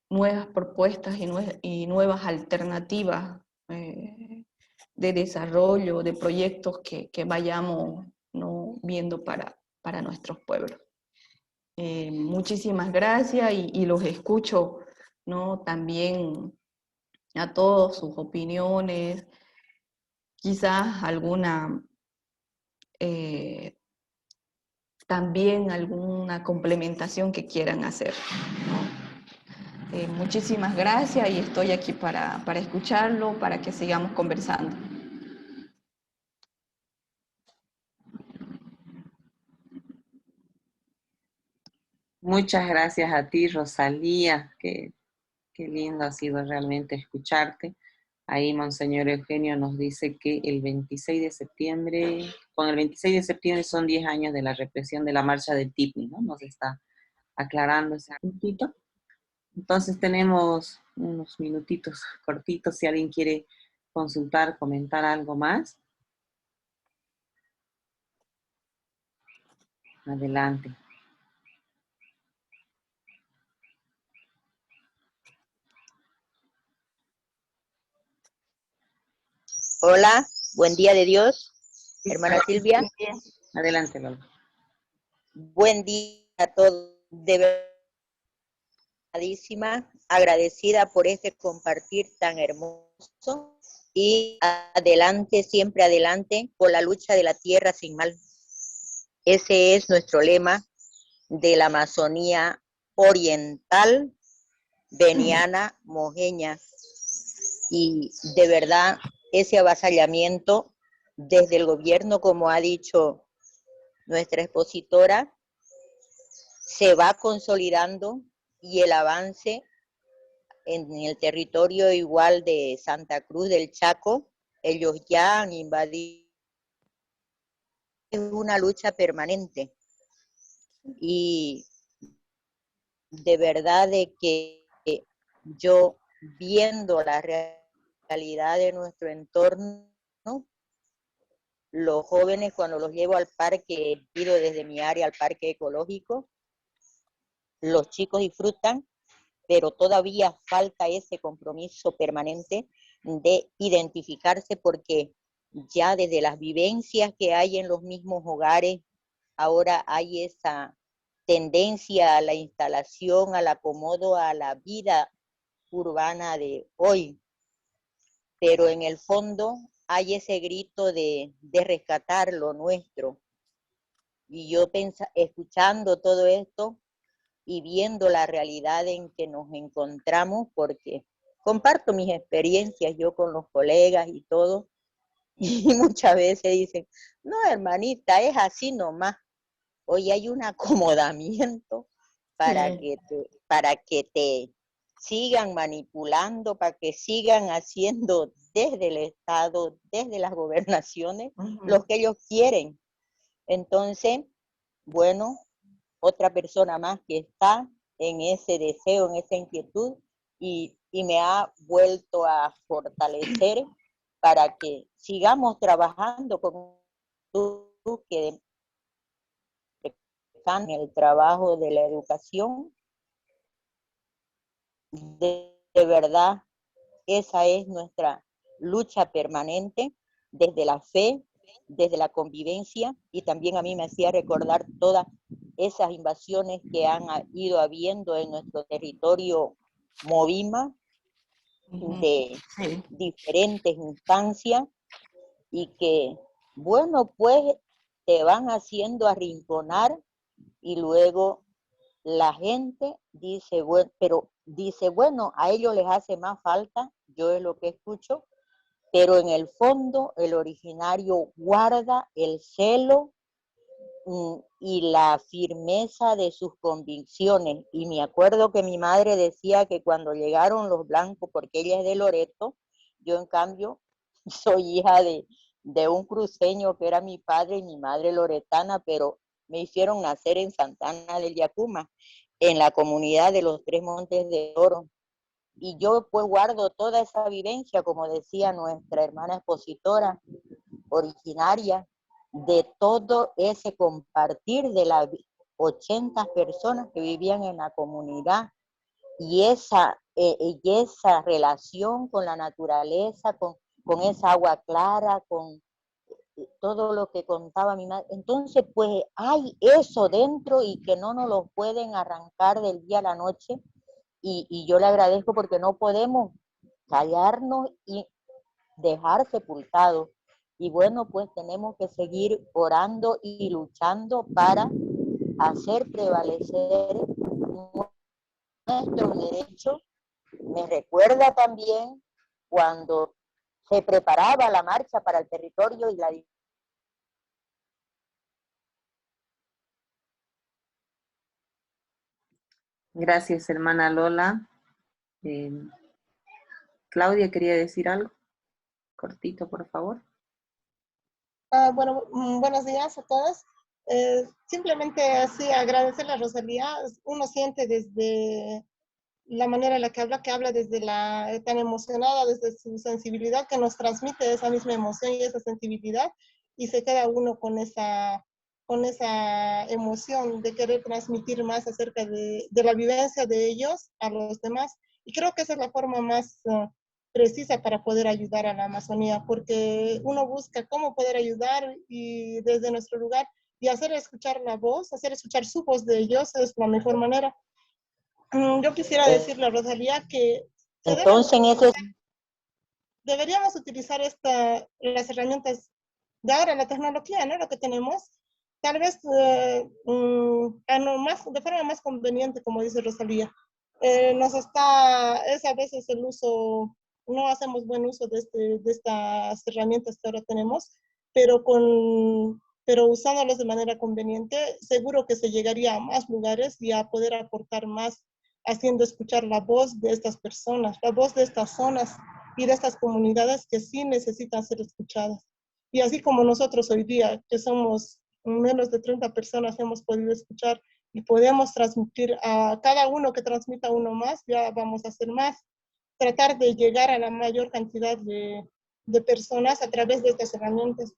nuevas propuestas y nuevas alternativas de desarrollo, de proyectos que vayamos, ¿no?, viendo para nuestros pueblos. Muchísimas gracias y los escucho, ¿no?, también a todos sus opiniones, quizás alguna, también alguna complementación que quieran hacer, ¿no? Muchísimas gracias y estoy aquí para escucharlo, para que sigamos conversando. Muchas gracias a ti, Rosalía, qué lindo ha sido realmente escucharte. Ahí Monseñor Eugenio nos dice que el 26 de septiembre, con el 26 de septiembre son 10 años de la represión de la marcha del TIPNI, ¿no? Nos está aclarando ese puntito. Entonces tenemos unos minutitos cortitos, si alguien quiere consultar, comentar algo más. Adelante. Hola, buen día de Dios, hermana Silvia. Adelante, Lola. Buen día a todos. De verdad, agradecida por este compartir tan hermoso y adelante, siempre adelante, por la lucha de la tierra sin mal. Ese es nuestro lema de la Amazonía oriental, veniana, mojeña. Y de verdad, ese avasallamiento desde el gobierno, como ha dicho nuestra expositora, se va consolidando y el avance en el territorio igual de Santa Cruz del Chaco, ellos ya han invadido. Es una lucha permanente y de verdad de que yo viendo la realidad de nuestro entorno, los jóvenes cuando los llevo al parque, he ido desde mi área al parque ecológico, los chicos disfrutan, pero todavía falta ese compromiso permanente de identificarse porque ya desde las vivencias que hay en los mismos hogares, ahora hay esa tendencia a la instalación, al acomodo a la vida urbana de hoy, pero en el fondo hay ese grito de rescatar lo nuestro. Y yo escuchando todo esto y viendo la realidad en que nos encontramos, porque comparto mis experiencias yo con los colegas y todo, y muchas veces dicen, no hermanita, es así nomás. Hoy hay un acomodamiento para que te sigan manipulando, para que sigan haciendo desde el Estado, desde las gobernaciones, lo que ellos quieren. Entonces, bueno, otra persona más que está en ese deseo, en esa inquietud, y me ha vuelto a fortalecer para que sigamos trabajando con tú que en el trabajo de la educación. De verdad, esa es nuestra lucha permanente desde la fe, desde la convivencia, y también a mí me hacía recordar todas esas invasiones que han ido habiendo en nuestro territorio Movima, de diferentes instancias, y que, bueno, pues te van haciendo arrinconar y luego la gente dice, bueno, pero dice, bueno, a ellos les hace más falta, yo es lo que escucho, pero en el fondo el originario guarda el celo y la firmeza de sus convicciones. Y me acuerdo que mi madre decía que cuando llegaron los blancos, porque ella es de Loreto, yo en cambio soy hija de un cruceño que era mi padre y mi madre loretana, pero me hicieron nacer en Santana del Yacuma, en la comunidad de los Tres Montes de Oro. Y yo pues guardo toda esa vivencia, como decía nuestra hermana expositora, originaria, de todo ese compartir de las 80 personas que vivían en la comunidad y esa relación con la naturaleza, con esa agua clara, con todo lo que contaba mi madre. Entonces, pues hay eso dentro y que no nos lo pueden arrancar del día a la noche. Y yo le agradezco porque no podemos callarnos y dejar sepultado. Y bueno, pues tenemos que seguir orando y luchando para hacer prevalecer nuestros derechos. Me recuerda también cuando se preparaba la marcha para el territorio y la... Gracias, hermana Lola. Claudia, ¿quería decir algo? Cortito, por favor. Bueno, buenos días a todos. Simplemente así agradecerle a Rosalía. Uno siente desde la manera en la que habla desde tan emocionada, desde su sensibilidad, que nos transmite esa misma emoción y esa sensibilidad, y se queda uno con esa emoción de querer transmitir más acerca de la vivencia de ellos a los demás. Y creo que esa es la forma más precisa para poder ayudar a la Amazonía, porque uno busca cómo poder ayudar y desde nuestro lugar y hacer escuchar la voz, hacer escuchar su voz de ellos es la mejor manera. Yo quisiera decirle a Rosalía que entonces en ese... deberíamos utilizar las herramientas de ahora, la tecnología, ¿no? Lo que tenemos, tal vez de forma más conveniente, como dice Rosalía. Es a veces el uso, no hacemos buen uso de estas herramientas que ahora tenemos, pero usándolas de manera conveniente, seguro que se llegaría a más lugares y a poder aportar más, haciendo escuchar la voz de estas personas, la voz de estas zonas y de estas comunidades que sí necesitan ser escuchadas. Y así como nosotros hoy día, que somos menos de 30 personas, hemos podido escuchar y podemos transmitir a cada uno que transmita uno más, ya vamos a hacer más. Tratar de llegar a la mayor cantidad de personas a través de estas herramientas.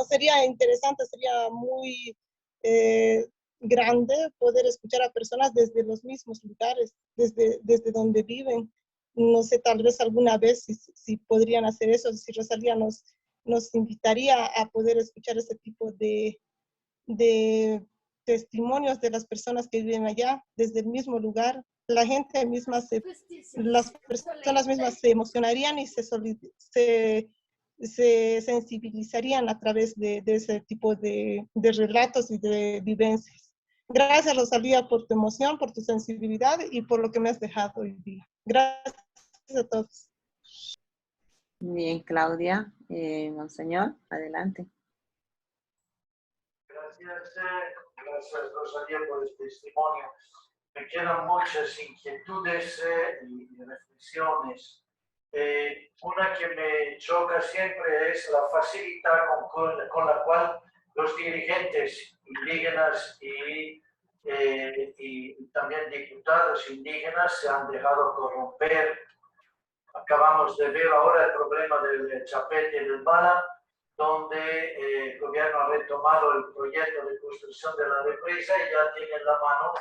Sería interesante, sería muy grande poder escuchar a personas desde los mismos lugares, desde donde viven. No sé, tal vez alguna vez si podrían hacer eso, si Rosalía nos invitaría a poder escuchar ese tipo de testimonios de las personas que viven allá, desde el mismo lugar. La gente misma, las personas mismas se emocionarían y se sensibilizarían a través de ese tipo de relatos y de vivencias. Gracias, Rosalía, por tu emoción, por tu sensibilidad y por lo que me has dejado hoy día. Gracias a todos. Bien, Claudia. Monseñor, adelante. Gracias Rosalía por el testimonio. Me quedan muchas inquietudes y reflexiones. Una que me choca siempre es la facilidad con la cual los dirigentes indígenas y también diputados indígenas se han dejado corromper. Acabamos de ver ahora el problema del Chapete y del Bala, donde el gobierno ha retomado el proyecto de construcción de la represa y ya tiene en la mano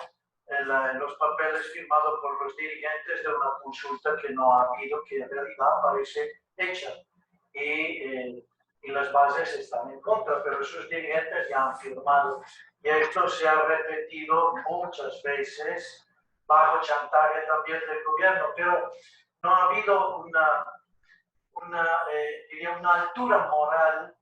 en los papeles firmados por los dirigentes de una consulta que no ha habido, que en realidad parece hecha. Y las bases están en contra, pero sus dirigentes ya han firmado. Y esto se ha repetido muchas veces bajo chantaje también del gobierno, pero no ha habido una altura moral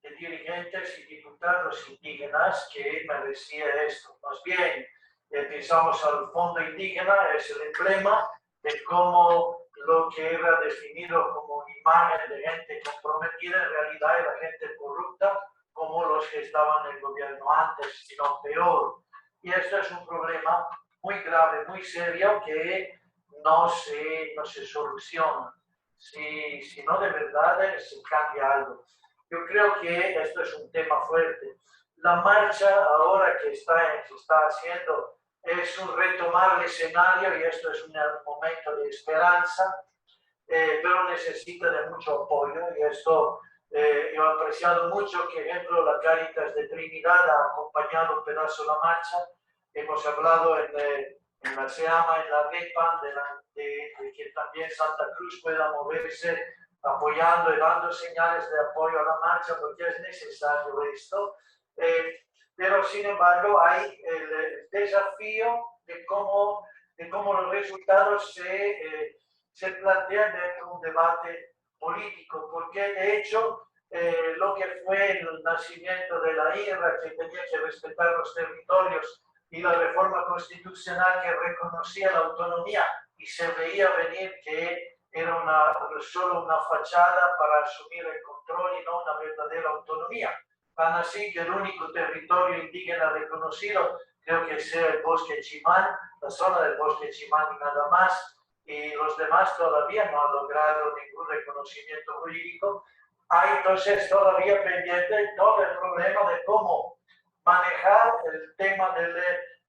de dirigentes y diputados indígenas que merecía esto. Más bien, pensamos al Fondo Indígena, es el emblema de cómo lo que era definido como imagen de gente comprometida en realidad era gente corrupta, como los que estaban en el gobierno antes, sino peor. Y esto es un problema muy grave, muy serio, que no se soluciona si no de verdad se cambia algo. Yo creo que esto es un tema fuerte. La marcha ahora que se está haciendo es un retomar el escenario y esto es un momento de esperanza, pero necesita de mucho apoyo y esto yo he apreciado mucho que, por ejemplo, la Cáritas de Trinidad ha acompañado un pedazo de la marcha. Hemos hablado en la SEAMA, en la REPAN, de que también Santa Cruz pueda moverse apoyando y dando señales de apoyo a la marcha, porque es necesario esto. Pero, sin embargo, hay el desafío de cómo los resultados se plantean dentro de un debate político, porque de hecho lo que fue el nacimiento de la IRA, que tenía que respetar los territorios, y la reforma constitucional que reconocía la autonomía y se veía venir que era solo una fachada para asumir el control y no una verdadera autonomía. Tan así que el único territorio indígena reconocido creo que sea el bosque Chimán, la zona del bosque Chimán y nada más, y los demás todavía no han logrado ningún reconocimiento jurídico. Hay entonces todavía pendiente todo el problema de cómo manejar el tema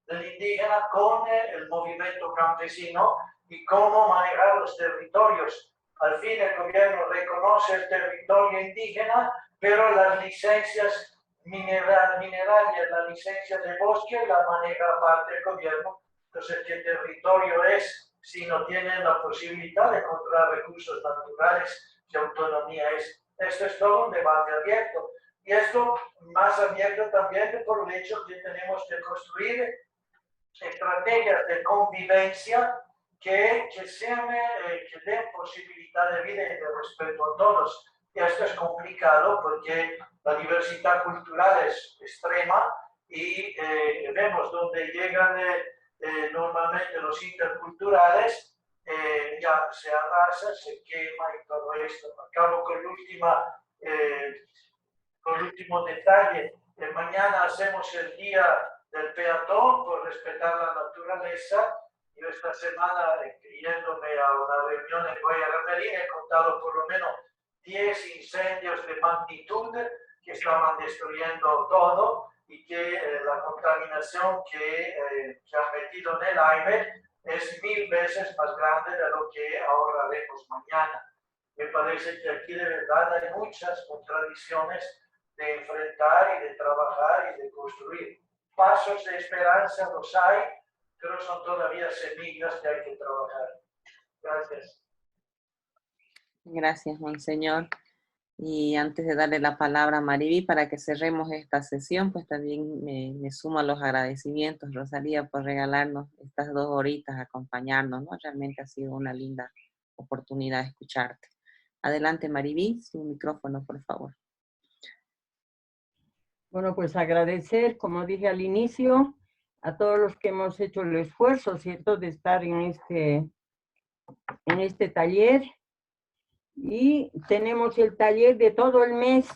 del indígena con el movimiento campesino y cómo manejar los territorios. Al fin el gobierno reconoce el territorio indígena, pero las licencias minerarias, la licencia de bosque la maneja aparte el gobierno. Entonces, ¿qué territorio es si no tienen la posibilidad de encontrar recursos naturales? ¿Qué autonomía es? Esto es todo un debate abierto. Y esto más abierto también por el hecho que tenemos que construir estrategias de convivencia que den posibilidad de vida y de respeto a todos. Y esto es complicado porque la diversidad cultural es extrema y vemos donde llegan normalmente los interculturales, ya se arrasa, se quema y todo esto. Acabo con el último detalle. Mañana hacemos el día del peatón por respetar la naturaleza. Yo esta semana, yéndome a una reunión en Guayaramín, he contado por lo menos 10 incendios de magnitud que estaban destruyendo todo y que la contaminación que han metido en el aire es 1000 veces más grande de lo que ahorraremos mañana. Me parece que aquí de verdad hay muchas contradicciones de enfrentar y de trabajar y de construir. Pasos de esperanza los hay, pero son todavía semillas que hay que trabajar. Gracias. Gracias, monseñor. Y antes de darle la palabra a Mariví para que cerremos esta sesión, pues también me sumo a los agradecimientos, Rosalía, por regalarnos estas 2 horitas, acompañarnos, ¿no? Realmente ha sido una linda oportunidad de escucharte. Adelante, Mariví, su micrófono, por favor. Bueno, pues agradecer, como dije al inicio, a todos los que hemos hecho el esfuerzo, ¿cierto?, de estar en este taller. Y tenemos el taller de todo el mes.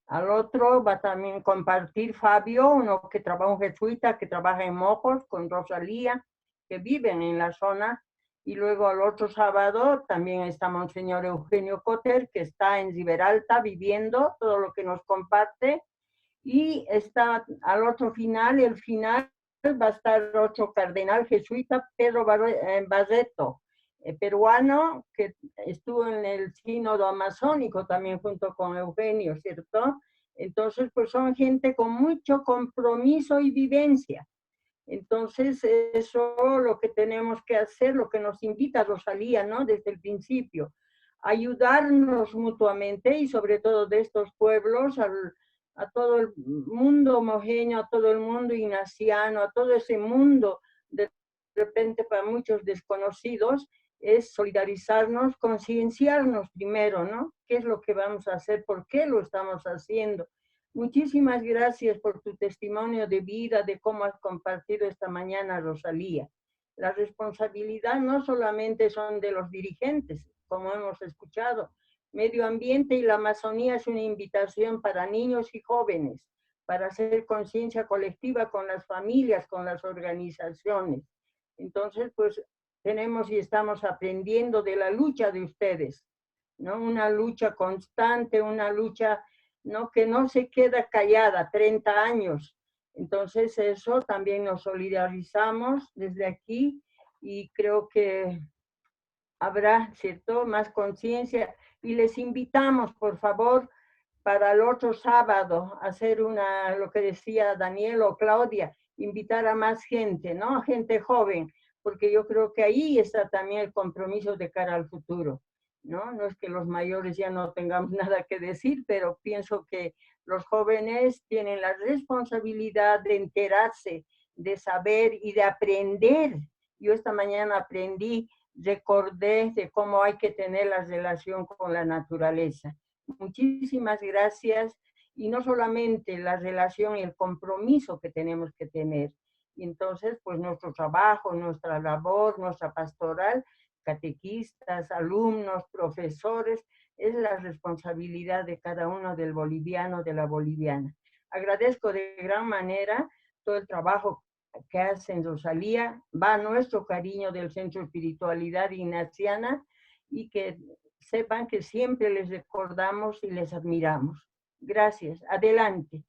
Al otro va también a compartir Fabio, uno que trabaja, un jesuita que trabaja en Mojos, con Rosalía, que viven en la zona. Y luego al otro sábado también está Monseñor Eugenio Cotter, que está en Riberalta viviendo todo lo que nos comparte. Y está al otro final, el final va a estar otro cardenal jesuita, Pedro Barreto, peruano, que estuvo en el sínodo amazónico también junto con Eugenio, ¿cierto? Entonces, pues son gente con mucho compromiso y vivencia. Entonces, eso lo que tenemos que hacer, lo que nos invita Rosalía, ¿no? Desde el principio, ayudarnos mutuamente y sobre todo de estos pueblos, a todo el mundo homogéneo, a todo el mundo ignaciano, a todo ese mundo de repente para muchos desconocidos, es solidarizarnos, concienciarnos primero, ¿no? ¿Qué es lo que vamos a hacer? ¿Por qué lo estamos haciendo? Muchísimas gracias por tu testimonio de vida, de cómo has compartido esta mañana, Rosalía. La responsabilidad no solamente son de los dirigentes, como hemos escuchado, Medio ambiente y la Amazonía es una invitación para niños y jóvenes, para hacer conciencia colectiva con las familias, con las organizaciones. Entonces, pues tenemos y estamos aprendiendo de la lucha de ustedes, ¿no? Una lucha constante, una lucha, ¿no?, que no se queda callada, 30 años. Entonces eso también nos solidarizamos desde aquí y creo que habrá, ¿cierto?, más conciencia. Y les invitamos, por favor, para el otro sábado, hacer lo que decía Daniel o Claudia, invitar a más gente, ¿no? Gente joven, porque yo creo que ahí está también el compromiso de cara al futuro, ¿no? No es que los mayores ya no tengamos nada que decir, pero pienso que los jóvenes tienen la responsabilidad de enterarse, de saber y de aprender. Yo esta mañana aprendí, recordé de cómo hay que tener la relación con la naturaleza. Muchísimas gracias, y no solamente la relación y el compromiso que tenemos que tener. Y entonces, pues nuestro trabajo, nuestra labor, nuestra pastoral, catequistas, alumnos, profesores, es la responsabilidad de cada uno del boliviano, de la boliviana. Agradezco de gran manera todo el trabajo que hacen Rosalía, va nuestro cariño del Centro de Espiritualidad Ignaciana, y que sepan que siempre les recordamos y les admiramos. Gracias. Adelante.